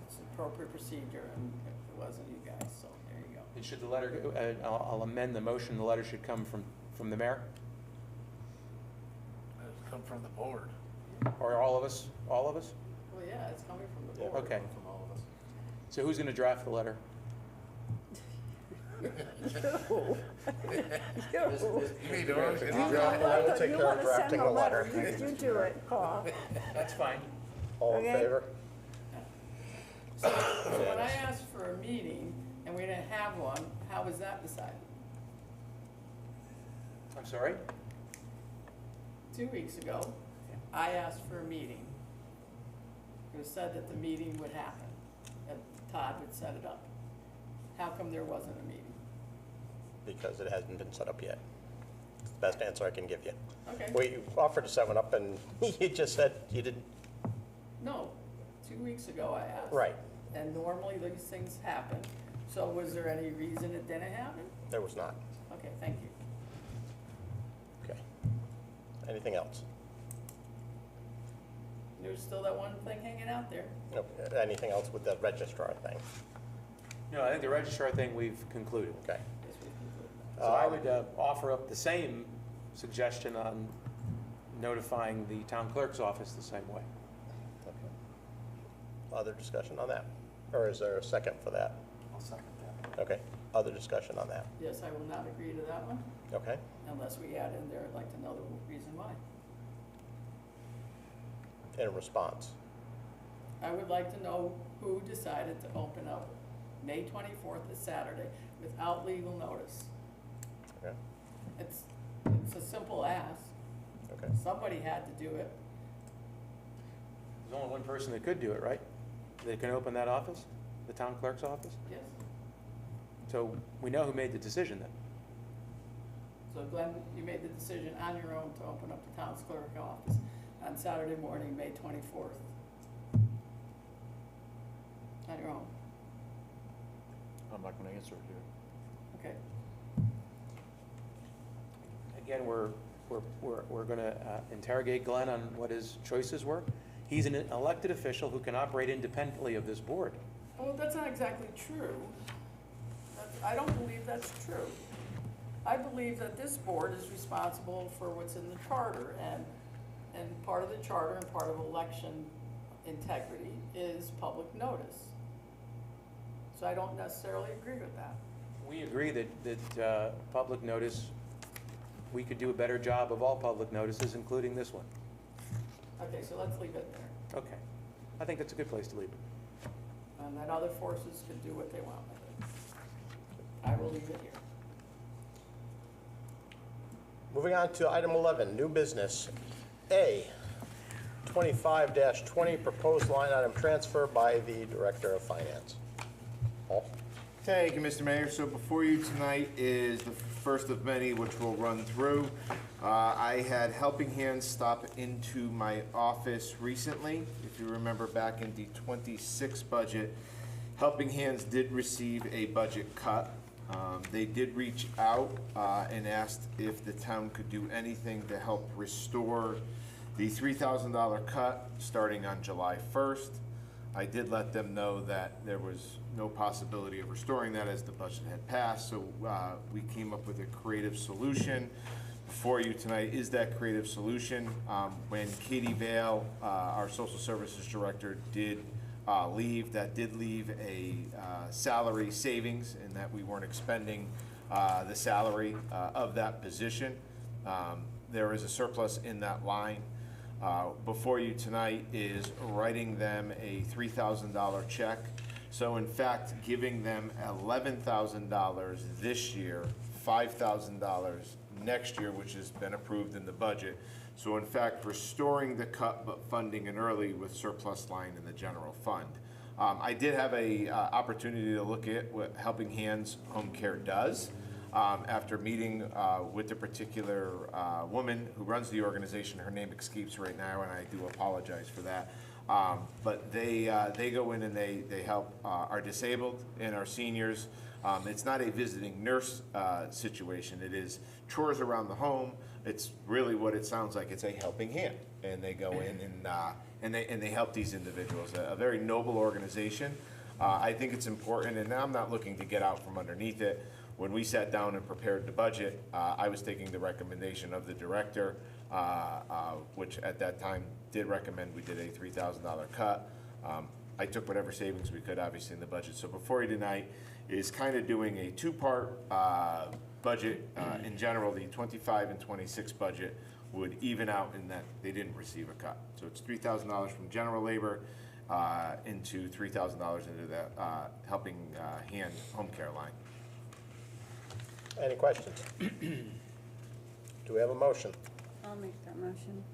it's appropriate procedure, and it wasn't you guys, so there you go. And should the letter, I'll amend the motion, the letter should come from the mayor, It's come from the board. or all of us? All of us? Well, yeah, it's coming from the Yeah. board. Okay. From all of us. So who's gonna draft the letter? You made the motion. Draft the letter, take You care of wanna send drafting the a letter. You do it, Paul. That's fine. All in Okay. favor? So when I asked for a meeting, and we didn't have one, how was that decided? I'm sorry? 2 weeks ago, I asked for a meeting. It was said that the meeting would happen, that Todd would set it up. How come there wasn't a meeting? Because it hasn't been set up yet. It's the best answer I can give you. Okay. We offered to set one up and you just said you didn't, No, 2 weeks ago I asked. right, And normally these things happen. So was there any reason it didn't happen? there was not. Okay, thank you. Okay. Anything else? There's still that one thing hanging out there. Nope. Anything else with the registrar thing? No, I think the registrar thing we've concluded. Okay. Yes, we concluded. So I would offer up the same suggestion on notifying the town clerk's office the same way. Other discussion on that? Or is there a second for that? I'll second that. Okay, other discussion on that? Yes, I will not agree to that one Okay, unless we add in there, I'd like to know the reason why. in response. I would like to know who decided to open up May 24th, this Saturday, without legal notice. Okay, It's a simple ask. okay. Somebody had to do it. There's only one person that could do it, right? That can open that office, the town clerk's office? Yes. So we know who made the decision then. So Glenn, you made the decision on your own to open up the town's clerk office on Saturday morning, May 24th. On your own, I'm not gonna answer it here. okay? Again, we're gonna interrogate Glenn on what his choices were. He's an elected official who can operate independently of this board. Well, that's not exactly true. I don't believe that's true. I believe that this board is responsible for what's in the charter, and part of the charter and part of election integrity is public notice. So I don't necessarily agree with that. We agree that public notice, we could do a better job of all public notices, including this one. Okay, so let's leave it there. Okay. I think that's a good place to leave it. And then other forces can do what they want with it. I will leave it here. Moving on to item 11, new business. A, 25-20, proposed line item transfer by the Director of Finance. Paul? Thank you, Mr. Mayor. So before you tonight is the first of many which we'll run through. I had Helping Hands stop into my office recently. If you remember back in the 26 budget, Helping Hands did receive a budget cut. They did reach out and asked if the town could do anything to help restore the $3,000 cut starting on July 1st. I did let them know that there was no possibility of restoring that as the budget had passed, so we came up with a creative solution. Before you tonight is that creative solution. When Katie Vale, our social services director, did leave, that did leave a salary savings in that we weren't expending the salary of that position. There is a surplus in that line. Before you tonight is writing them a $3,000 check. So in fact, giving them $11,000 this year, $5,000 next year, which has been approved in the budget. So in fact, restoring the cut but funding it early with surplus line in the general fund. I did have a opportunity to look at what Helping Hands Home Care does. After meeting with the particular woman who runs the organization, her name escapes right now, and I do apologize for that. But they go in and they help our disabled and our seniors. It's not a visiting nurse situation. It is chores around the home. It's really what it sounds like. It's a helping hand, and they go in and they help these individuals. A very noble organization. I think it's important, and I'm not looking to get out from underneath it. When we sat down and prepared the budget, I was taking the recommendation of the director, which at that time did recommend we did a $3,000 cut. I took whatever savings we could, obviously, in the budget. So before you tonight is kind of doing a two-part budget. In general, the 25 and 26 budget would even out in that they didn't receive a cut. So it's $3,000 from general labor into $3,000 into the Helping Hand Home Care line. Any questions? Do we have a motion? I'll make that motion.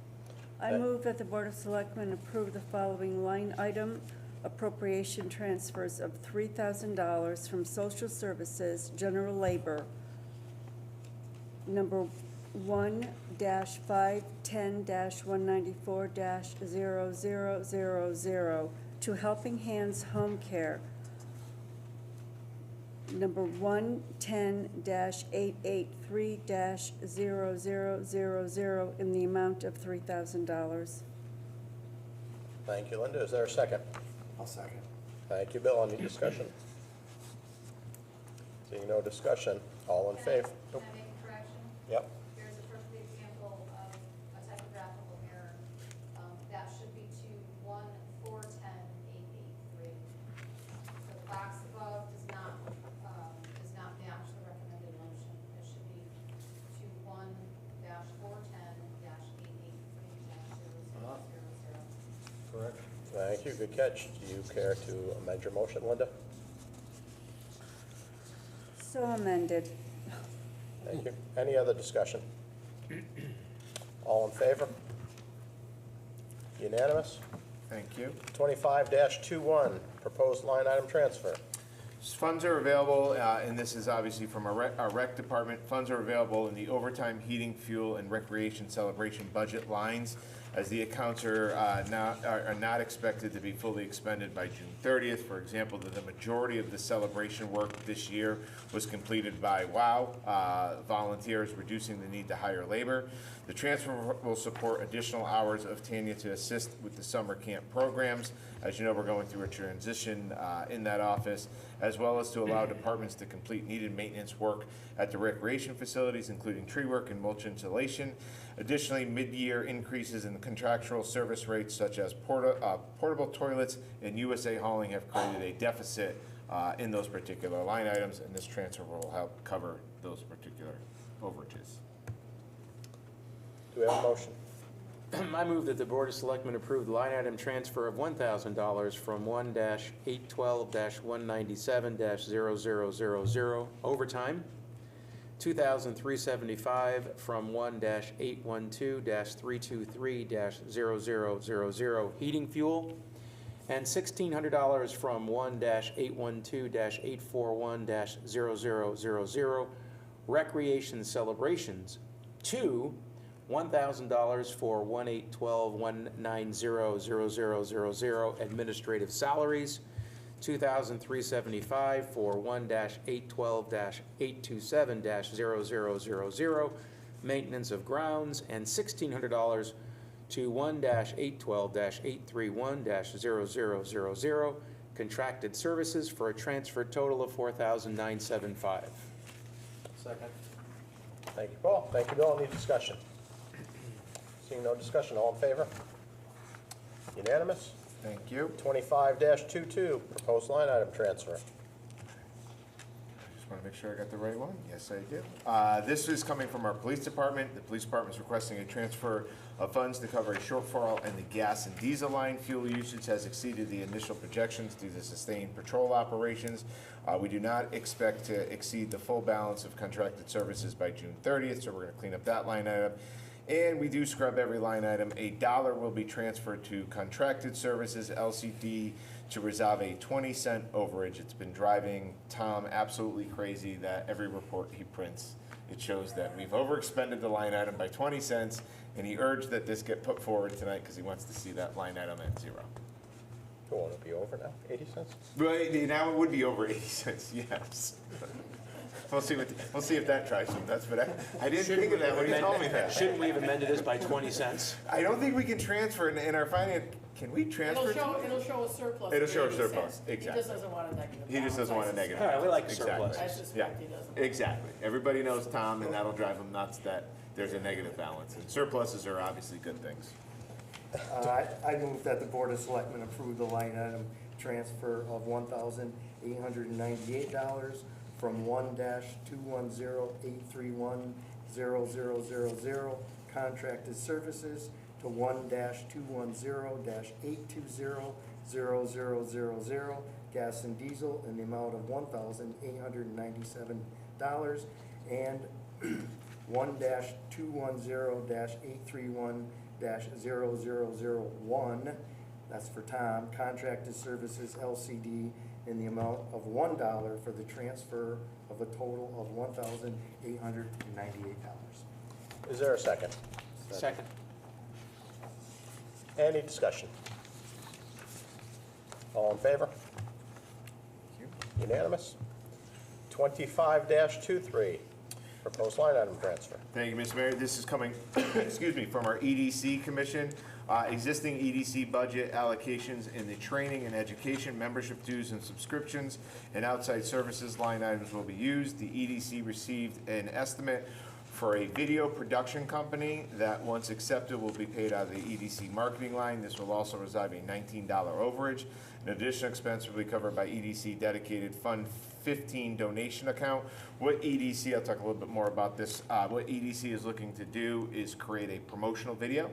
I move that the Board of Selectmen approve the following line item appropriation transfers of $3,000 from social services, general labor, number 1-510-194-0000 to Helping Hands Home Care, number 110-883-0000 in the amount of $3,000. Thank you, Linda. Is there a second? I'll second. Thank you, Bill. Any discussion? Seeing no discussion, all in favor? Can I make a correction? Yep. Here's a perfect example of a typographical error. That should be to 1-410-883. So the box above does not Thank you, good catch. Do you care to amend your motion, Linda? So amended. Thank you. Any other discussion? All in favor? Unanimous? Thank you. 25-21, proposed line item transfer. Funds are available, and this is obviously from our rec department. Funds are available in the overtime, heating, fuel, and recreation celebration budget lines, as the accounts are not expected to be fully expended by June 30th. For example, the majority of the celebration work this year was completed by volunteers, reducing the need to hire labor. The transfer will support additional hours of Tanya to assist with the summer camp programs. As you know, we're going through a transition in that office, as well as to allow departments to complete needed maintenance work at the recreation facilities, including tree work and mulch insulation. Additionally, mid-year increases in the contractual service rates, such as portable toilets and USA Hauling, have created a deficit in those particular line items, and this transfer will help cover those particular overages. Do we have a motion? I move that the Board of Selectmen approve the line item transfer of $1,000 from 1-812-197-0000 overtime, $2,375 from 1-812-323-0000 heating fuel, and $1,600 from 1-812-841-0000 recreation celebrations to $1,000 for 1-812-190-0000 administrative salaries, $2,375 for 1-812-827-0000 maintenance of grounds, and $1,600 to 1-812-831-0000 contracted services, for a transfer total of $4,975. Second. Thank you, Paul. Thank you, Bill. Any discussion? Seeing no discussion, all in favor? Unanimous? Thank you. 25-22, proposed line item transfer. Just want to make sure I got the right one. Yes, I do. This is coming from our police department. The police department is requesting a transfer of funds to cover a shortfall in the gas and diesel line. Fuel usage has exceeded the initial projections due to sustained patrol operations. We do not expect to exceed the full balance of contracted services by June 30th, so we're going to clean up that line item. And we do scrub every line item. $1 will be transferred to contracted services, LCD, to resolve a 20-cent overage. It's been driving Tom absolutely crazy that every report he prints, it shows that we've overexpended the line item by 20 cents, and he urged that this get put forward tonight because he wants to see that line item at zero. Won't it be over now? 80 cents? Right, now it would be over 80 cents, yes. We'll see if that tries some nuts, but I didn't think of that when he told me that. Shouldn't we have amended this by 20 cents? I don't think we can transfer in our finance. Can we transfer? It'll show a surplus. It'll of show a 80 surplus, cents. exactly. He just doesn't want a negative. He just doesn't want a negative. All right, we like Exactly. surpluses. I suspect Yeah, he doesn't. exactly. Everybody knows Tom, and that'll drive him nuts that there's a negative balance. And surpluses are obviously good things. I move that the Board of Selectmen approve the line item transfer of $1,898 from 1-210-831-0000 contracted services to 1-210-820-0000 gas and diesel in the amount of $1,897, and 1-210-831-0001, that's for Tom, contracted services LCD, in the amount of $1 for the transfer of a total of $1,898. Is there a second? Second. Any discussion? All in favor? Unanimous? 25-23, proposed line item transfer. Thank you, Mr. Mayor. This is coming, excuse me, from our EDC Commission. Existing EDC budget allocations in the training and education, membership dues and subscriptions, and outside services line items will be used. The EDC received an estimate for a video production company that, once accepted, will be paid out of the EDC marketing line. This will also resolve a $19 overage. An additional expense will be covered by EDC dedicated Fund 15 donation account. What EDC, I'll talk a little bit more about this, what EDC is looking to do is create a promotional video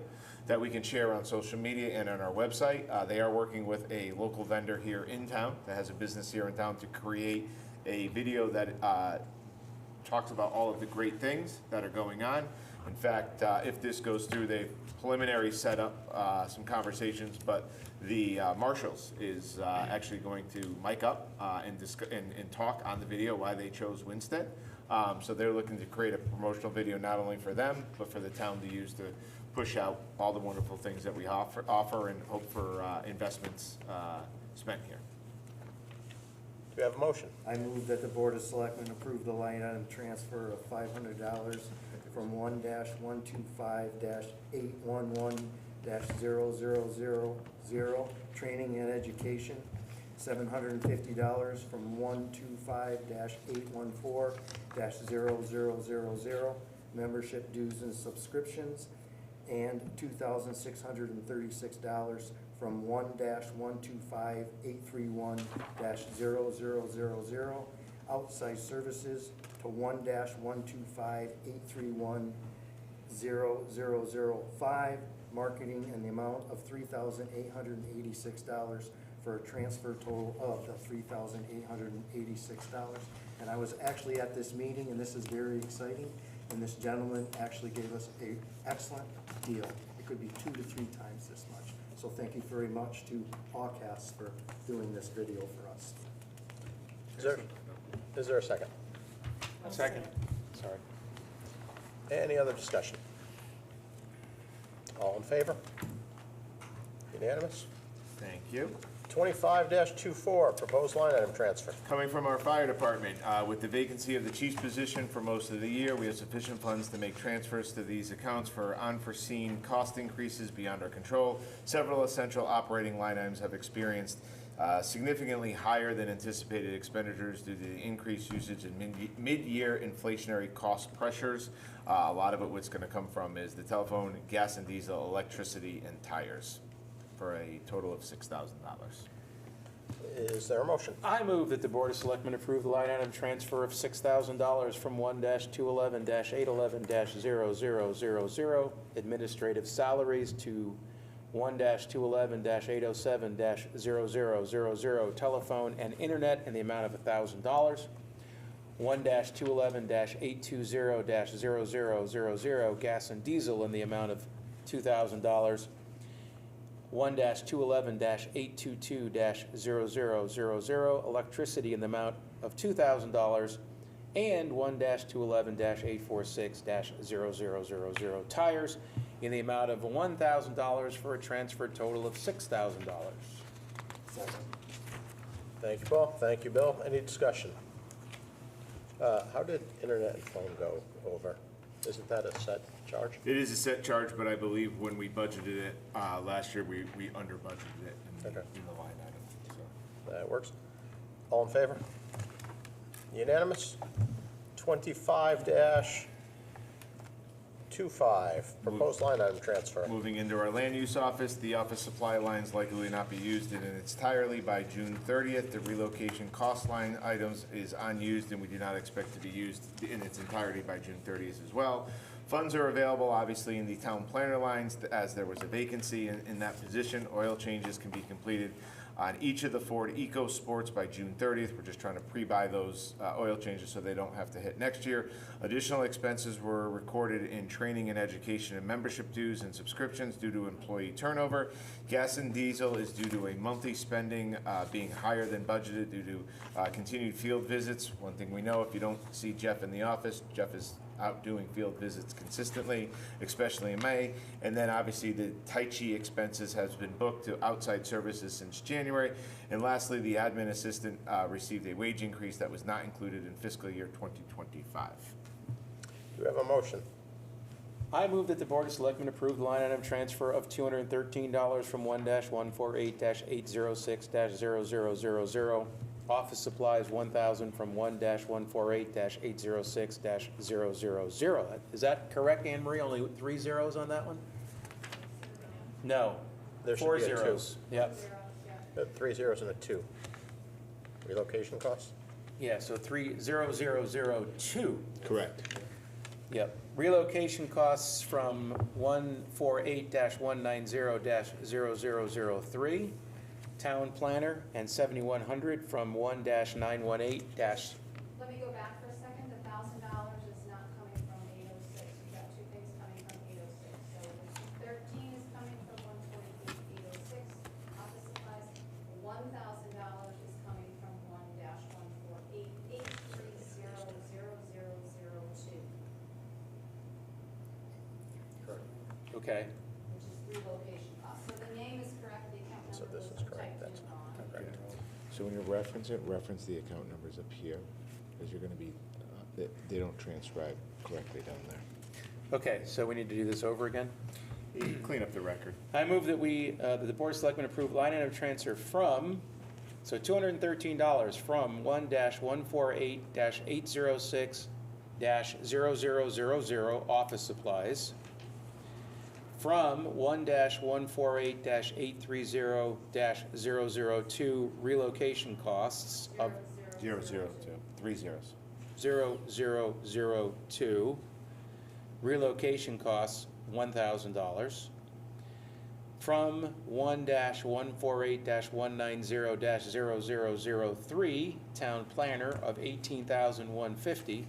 that we can share on social media and on our website. They are working with a local vendor here in town that has a business here in town to create a video that talks about all of the great things that are going on. In fact, if this goes through, they've preliminary set up some conversations, but the Marshals is actually going to mic up and talk on the video why they chose Winstead. So they're looking to create a promotional video not only for them, but for the town to use to push out all the wonderful things that we offer and hope for investments spent here. Do we have a motion? I move that the Board of Selectmen approve the line item transfer of $500 from 1-125-811-0000, training and education, $750 from 125-814-0000, membership dues and subscriptions, and $2,636 from 1-125-831-0000, outside services to 1-125-831-0005, marketing in the amount of $3,886 for a transfer total of the $3,886. And I was actually at this meeting, and this is very exciting, and this gentleman actually gave us an excellent deal. It could be 2 to 3 times this much. So thank you very much to Awcast for doing this video for us. Is there a second? Second. Sorry. Any other discussion? All in favor? Unanimous? Thank you. 25-24, proposed line item transfer. Coming from our fire department, with the vacancy of the chief's position for most of the year, we have sufficient funds to make transfers to these accounts for unforeseen cost increases beyond our control. Several essential operating line items have experienced significantly higher than anticipated expenditures due to the increased usage and mid-year inflationary cost pressures. A lot of it, what's going to come from is the telephone, gas and diesel, electricity, and tires, for a total of $6,000. Is there a motion? I move that the Board of Selectmen approve the line item transfer of $6,000 from 1-211-811-0000, administrative salaries, to 1-211-807-0000, telephone and internet in the amount of $1,000. 1-211-820-0000, gas and diesel in the amount of $2,000. 1-211-822-0000, electricity in the amount of $2,000, and 1-211-846-0000, tires in the amount of $1,000 for a transfer total of $6,000. Thank you, Paul. Thank you, Bill. Any discussion? How did internet and phone go over? Isn't that a set charge? It is a set charge, but I believe when we budgeted it last year, we under budgeted it in the line item. So. That works. All in favor? Unanimous? 25-25, proposed line item transfer. Moving into our land use office, the office supply line is likely to not be used in its entirety by June 30th. The relocation cost line items is unused, and we do not expect to be used in its entirety by June 30th as well. Funds are available, obviously, in the town planner lines, as there was a vacancy in that position. Oil changes can be completed on each of the Ford Eco Sports by June 30th. We're just trying to pre-buy those oil changes so they don't have to hit next year. Additional expenses were recorded in training and education and membership dues and subscriptions due to employee turnover. Gas and diesel is due to a monthly spending being higher than budgeted due to continued field visits. One thing we know, if you don't see Jeff in the office, Jeff is out doing field visits consistently, especially in May. And then obviously the Tai Chi expenses has been booked to outside services since January. And lastly, the admin assistant received a wage increase that was not included in fiscal year 2025. Do we have a motion? I move that the Board of Selectmen approve the line item transfer of $213 from 1-148-806-0000, Office supplies, 1,000 from 1-148-806-000. Is that correct, Anne Marie? Only 3 zeros on that one? No. There should 4 be a 2. zeros. Yep. 3 zeros and a 2. Relocation costs? Yeah, so 30002. Correct. Yep. Relocation costs from 148-190-0003, town planner, and 7,100 from 1-918- Let me go back for a second. The $1,000 is not coming from 806. We've got 2 things coming from 806. So the 13 is coming from 148-806, office supplies. $1,000 is coming from 1-148-830-0002. Okay. Which is relocation costs. So the name is correct, the account So number this was is correct, typed that's in wrong. correct. So when you reference it, reference the account numbers up here, because you're gonna be, they don't transcribe correctly down there. Okay, so we need to do this over again? Clean up the record. I move that that the Board of Selectmen approve line item transfer from, so $213 from 1-148-806-0000 office supplies, from 1-148-830-002 relocation costs of 002. 3 zeros. 0002, relocation costs $1,000. From 1-148-190-0003, town planner of $18,150,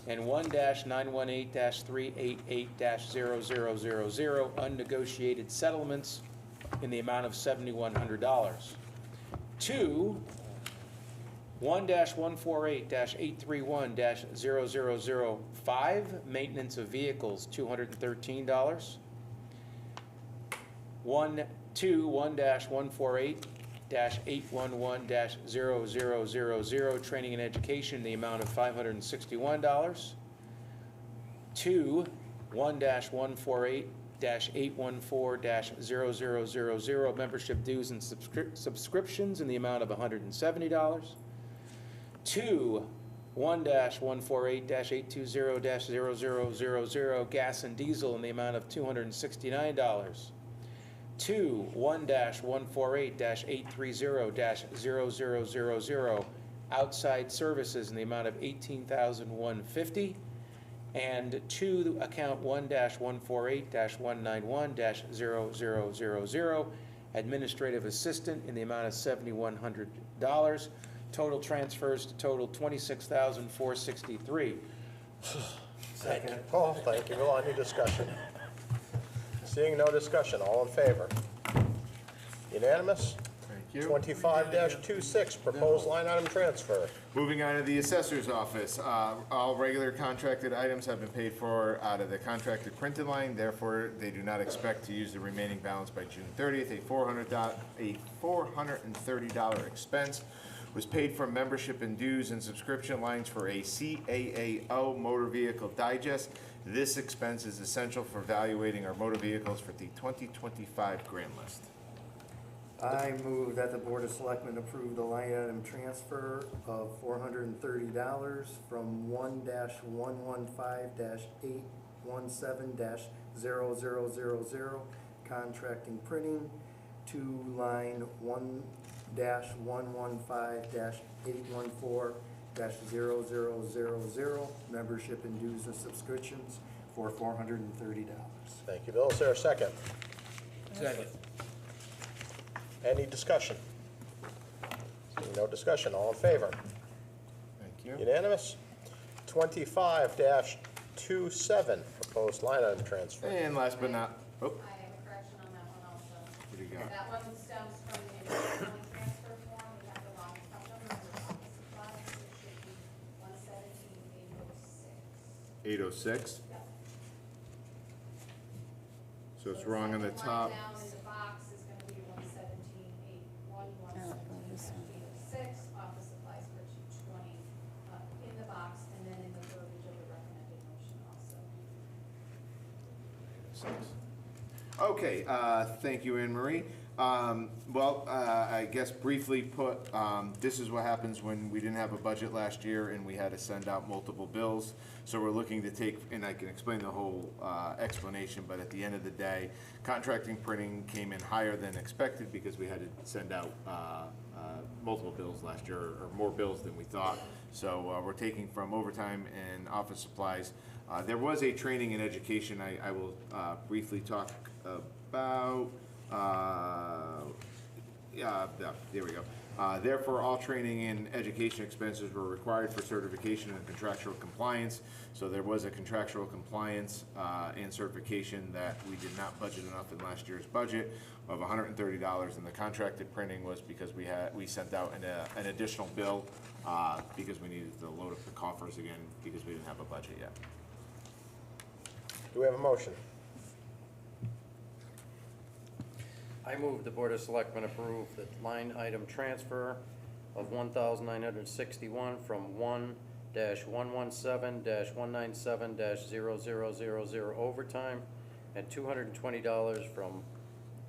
and 1-918-388-0000 unnegotiated settlements in the amount of $7,100. To 1-148-831-0005, maintenance of vehicles, $213. 1-148-811-0000, training and education, in the amount of $561. 1-148-814-0000, membership dues and subscriptions in the amount of $170. 1-148-820-0000, gas and diesel in the amount of $269. 1-148-830-0000, outside services in the amount of $18,150. And to account 1-148-191-0000, administrative assistant in the amount of $7,100. Total transfers to total $26,463. Thank you, Paul. Thank you, Bill. Any discussion? Seeing no discussion, all in favor? Unanimous? Thank you. 25-26, proposed line item transfer. Moving on to the assessor's office. All regular contracted items have been paid for out of the contracted printed line. Therefore, they do not expect to use the remaining balance by June 30th. A $430 expense was paid from membership and dues and subscription lines for a CAAO Motor Vehicle Digest. This expense is essential for evaluating our motor vehicles for the 2025 grand list. I move that the Board of Selectmen approve the line item transfer of $430 from 1-115-817-0000, contracting printing, to line 1-115-814-0000, membership and dues and subscriptions for $430. Thank you, Bill. Is there a second? Second. Any discussion? Seeing no discussion, all in favor? Thank you. Unanimous? 25-27, proposed line item transfer. And last but not, I have a correction on that one also. what do you got? That one stems from the internal transfer form. We have the wrong account number for office supplies. It should be 117,806. 806? Yep. So it's wrong on the second top. line down in the box is gonna be 117,806. Office supplies for 220, in the box, and then in the verbiage of the recommended motion also. Okay, thank you, Anne Marie. Well, I guess briefly put, this is what happens when we didn't have a budget last year and we had to send out multiple bills. So we're looking to take, and I can explain the whole explanation, but at the end of the day, contracting printing came in higher than expected because we had to send out multiple bills last year, or more bills than we thought. So we're taking from overtime and office supplies. There was a training and education I will briefly talk about. Yeah, there we go. Therefore, all training and education expenses were required for certification and contractual compliance. So there was a contractual compliance and certification that we did not budget enough in last year's budget of $130, and the contracted printing was because we sent out an additional bill because we needed to load up the coffers again because we didn't have a budget yet. Do we have a motion? I move the Board of Selectmen approve the line item transfer of $1,961 from 1-117-197-0000 overtime and $220 from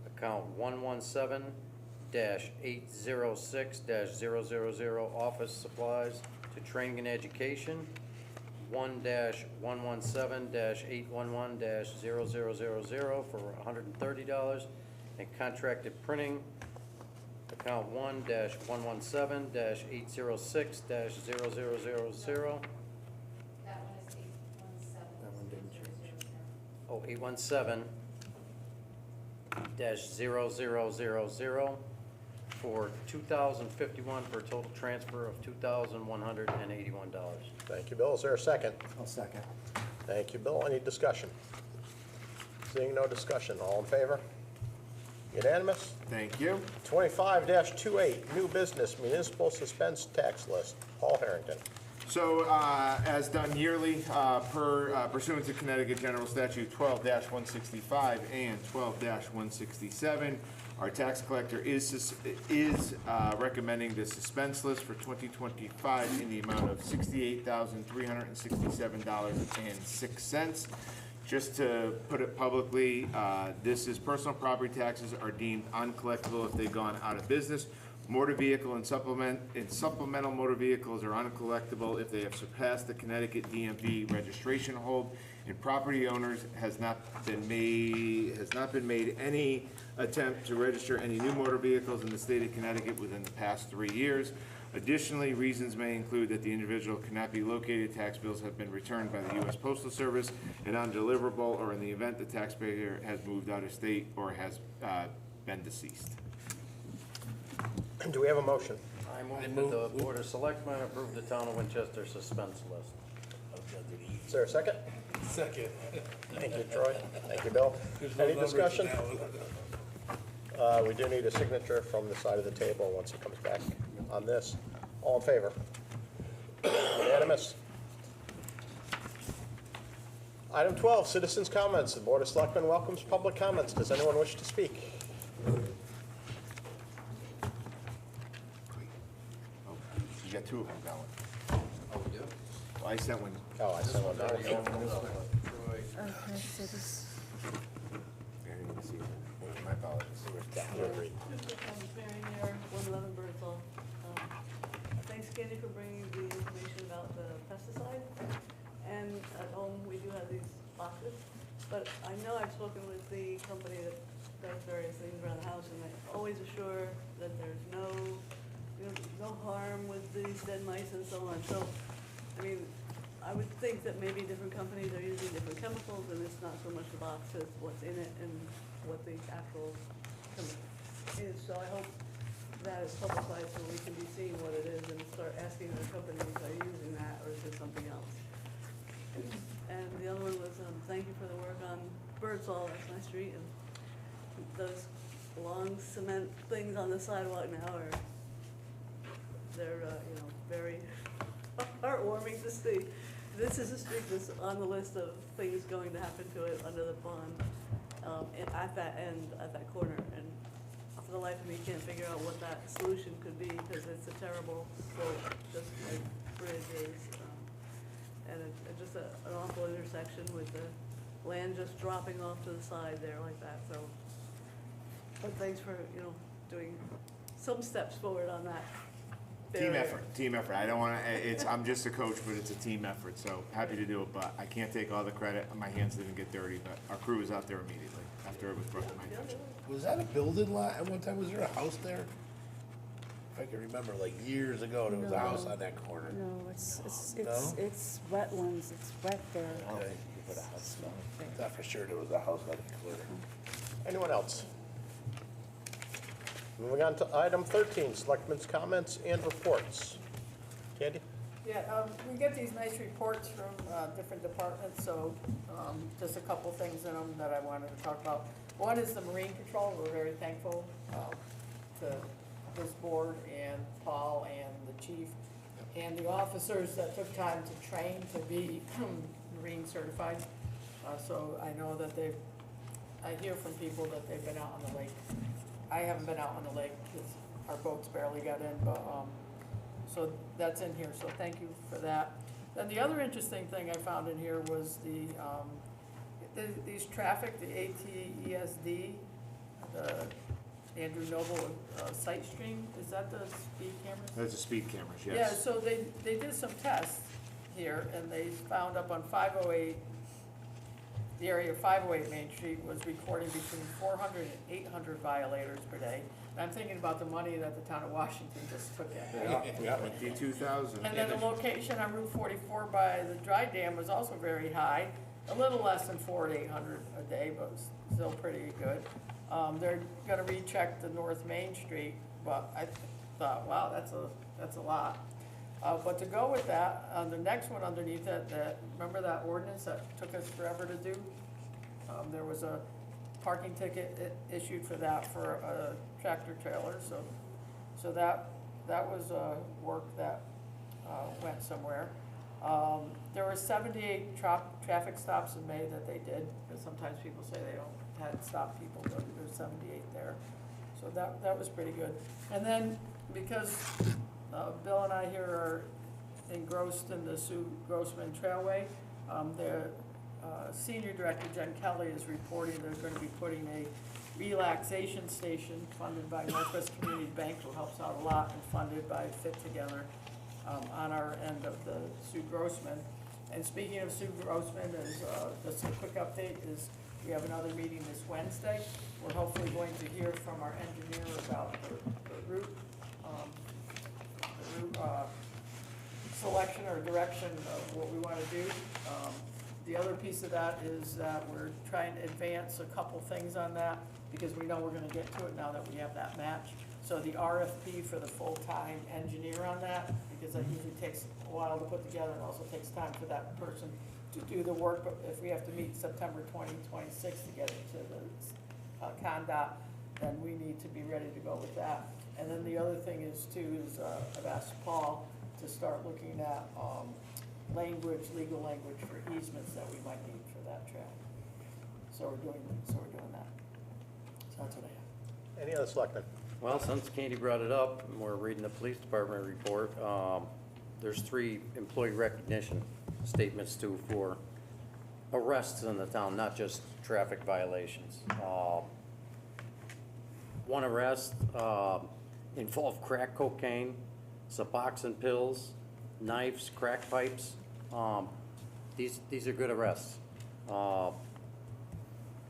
account 117-806-000 office supplies to training and education, 1-117-811-000 for $130, and contracted printing, account 1-117-806-0000. That one is 817. That one didn't change. Oh, 817-0000 for $2,051 for a total transfer of $2,181. Thank you, Bill. Is there a second? I'll second. Thank you, Bill. Any discussion? Seeing no discussion, all in favor? Unanimous? Thank you. 25-28, new business municipal suspense tax list. Paul Harrington. So, as done yearly, pursuant to Connecticut General Statute 12-165 and 12-167, our tax collector is recommending the suspense list for 2025 in the amount of $68,367.06. Just to put it publicly, this is personal property taxes are deemed uncollectible if they've gone out of business. Motor vehicle and supplemental motor vehicles are uncollectible if they have surpassed the Connecticut DMV registration hold, and property owners has not been made any attempt to register any new motor vehicles in the state of Connecticut within the past 3 years. Additionally, reasons may include that the individual cannot be located, tax bills have been returned by the U.S. Postal Service and undeliverable, or in the event the taxpayer has moved out of state or has been deceased. Do we have a motion? I move that the Board of Selectmen approve the Town of Winchester suspense list. Is there a second? Second. Thank you, Troy. Thank you, Bill. There's no Any numbers discussion? in that one. We do need a signature from the side of the table once it comes back on this. All in favor? Unanimous? Item 12, citizens' comments. The Board of Selectmen welcomes public comments. Does anyone wish to speak? Oh, you got two of them going. Oh, we do? Well, I sent one. Oh, I sent one down. Okay, so this, I didn't even see it. My apologies. You agree. Mary Mayor, 111 Birdsall. Thanks, Candy, for bringing the information about the pesticide. And at home, we do have these boxes. But I know I've spoken with the company that does various things around the house, and they always assure that there's no harm with these dead mice and so on. So, I mean, I would think that maybe different companies are using different chemicals, and it's not so much the box as what's in it and what the actual chemical is. So I hope that is publicized so we can be seeing what it is and start asking the companies, are you using that or is it something else? And the other one was, thank you for the work on Birdsall, that's my street, and those long cement things on the sidewalk now are, they're, very heartwarming to see. This is a street that's on the list of things going to happen to it under the pond, and at that end, at that corner, and for the life of me, can't figure out what that solution could be, because it's a terrible slope, just like bridge is, and it's just an awful intersection with the land just dropping off to the side there like that, so But thanks for, you know, doing some steps forward on that. Team barrier. effort, team effort. I don't wanna, I'm just a coach, but it's a team effort, so happy to do it, but I can't take all the credit. My hands didn't get dirty, but our crew was out there immediately after it was brought to my attention. Was that a building lot at one time? Was there a house there? If I can remember, like years ago, there was a house on that corner. No, it's wetlands, it's wet there. Okay. Thought for sure there was a house on that corner. Anyone else? Moving on to item 13, Selectmen's comments and reports. Candy? Yeah, we get these nice reports from different departments, so just a couple things in them that I wanted to talk about. One is the Marine Patrol. We're very thankful to this board and Paul and the chief and the officers that took time to train to be Marine certified. So I know that I hear from people that they've been out on the lake. I haven't been out on the lake because our boats barely got in, but, so that's in here, so thank you for that. Then the other interesting thing I found in here was these traffic, the ATESD, the Andrew Noble sight stream, is that the speed cameras? That's the speed cameras, yes. Yeah, so they did some tests here, and they found up on 508, the area of 508 Main Street was recording between 400 and 800 violators per day. And I'm thinking about the money that the town of Washington just took in. Yeah, with D2000. And then the location on Route 44 by the dry dam was also very high, a little less than 400 to 800 a day, but still pretty good. They're gonna recheck the North Main Street, but I thought, wow, that's a lot. But to go with that, the next one underneath it, remember that ordinance that took us forever to do? There was a parking ticket issued for that for a tractor trailer, so that was work that went somewhere. There were 78 traffic stops in May that they did, because sometimes people say they hadn't stopped people, but there's 78 there. So that was pretty good. And then, because Bill and I here are engrossed in the Sue Grossman Trailway, the Senior Director, Jen Kelly, is reporting they're going to be putting a relaxation station funded by Northwest Community Bank, who helps out a lot, and funded by Fit Together on our end of the Sue Grossman. And speaking of Sue Grossman, just a quick update is we have another meeting this Wednesday. We're hopefully going to hear from our engineer about the route selection or direction of what we want to do. The other piece of that is that we're trying to advance a couple things on that because we know we're going to get to it now that we have that match. So the RFP for the full-time engineer on that, because that usually takes a while to put together and also takes time for that person to do the work. But if we have to meet September 2026 to get it to the CONDOT, then we need to be ready to go with that. And then the other thing is I've asked Paul to start looking at legal language for easements that we might need for that trail. So we're doing that. So that's what I have. Any other selectmen? Well, since Candy brought it up, and we're reading the police department report, there's 3 employee recognition statements too for arrests in the town, not just traffic violations. One arrest involved crack cocaine, Suboxone pills, knives, crack pipes. These are good arrests.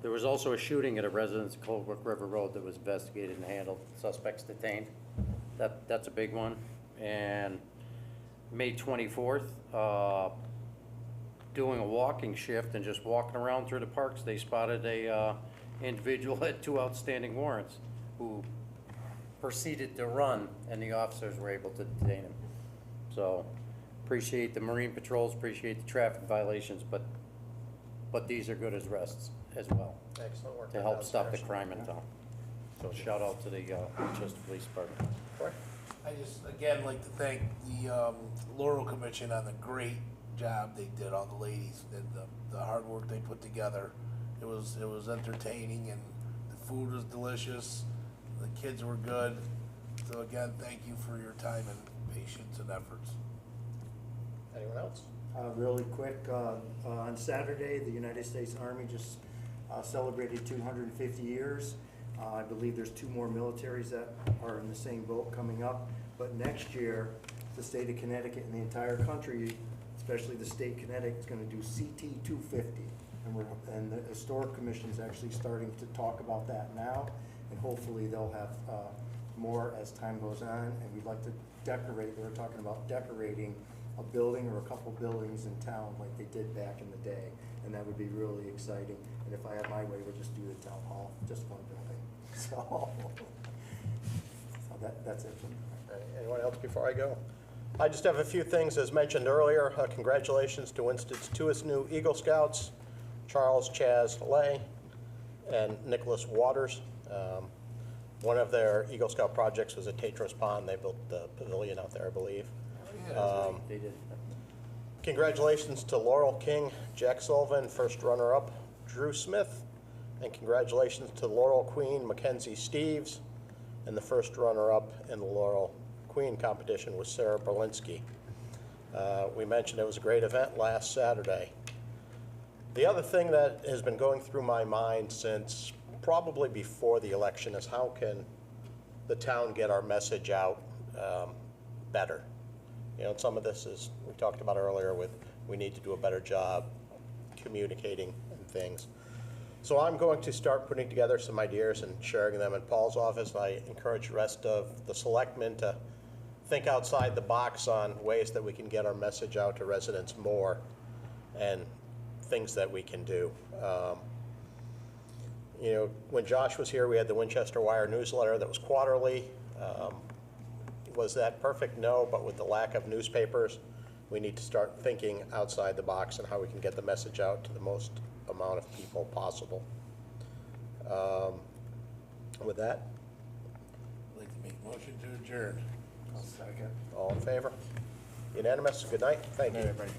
There was also a shooting at a residence at Coldbrook River Road that was investigated and handled. Suspects detained. That's a big one. And May 24th, doing a walking shift and just walking around through the parks, they spotted a individual had 2 outstanding warrants who proceeded to run, and the officers were able to detain him. So appreciate the Marine patrols, appreciate the traffic violations, but these are good as arrests as well Excellent work. to help stop the crime in town. So shout out to the Winchester Police Department. Corey? I just, again, like to thank the Laurel Commission on the great job they did, all the ladies, and the hard work they put together. It was entertaining, and the food was delicious, the kids were good. So again, thank you for your time and patience and efforts. Anyone else? Really quick, on Saturday, the United States Army just celebrated 250 years. I believe there's 2 more militaries that are in the same boat coming up. But next year, the state of Connecticut and the entire country, especially the state of Connecticut, is gonna do CT 250. And the Historic Commission is actually starting to talk about that now, and hopefully they'll have more as time goes on. And we'd like to decorate, they were talking about decorating a building or a couple buildings in town like they did back in the day, and that would be really exciting. And if I had my way, we'd just do the town hall, just one building. So that's it for me. Anyone else before I go? I just have a few things, as mentioned earlier. Congratulations to Winston's 2 new Eagle Scouts, Charles Chaz Lay and Nicholas Waters. One of their Eagle Scout projects was at Tatros Pond. They built the pavilion out there, I believe. They did. Congratulations to Laurel King, Jack Sullivan, first runner-up, Drew Smith, and congratulations to Laurel Queen, Mackenzie Steves, and the first runner-up in the Laurel Queen competition was Sarah Berlinski. We mentioned it was a great event last Saturday. The other thing that has been going through my mind since probably before the election is how can the town get our message out better? You know, some of this is, we talked about earlier with, we need to do a better job communicating and things. So I'm going to start putting together some ideas and sharing them in Paul's office. I encourage the rest of the selectmen to think outside the box on ways that we can get our message out to residents more and things that we can do. You know, when Josh was here, we had the Winchester Wire newsletter that was quarterly. Was that perfect? No, but with the lack of newspapers, we need to start thinking outside the box and how we can get the message out to the most amount of people possible. With that, I'd like to make a motion to adjourn. I'll second. all in favor? Unanimous? Good night. Thank you. Everybody.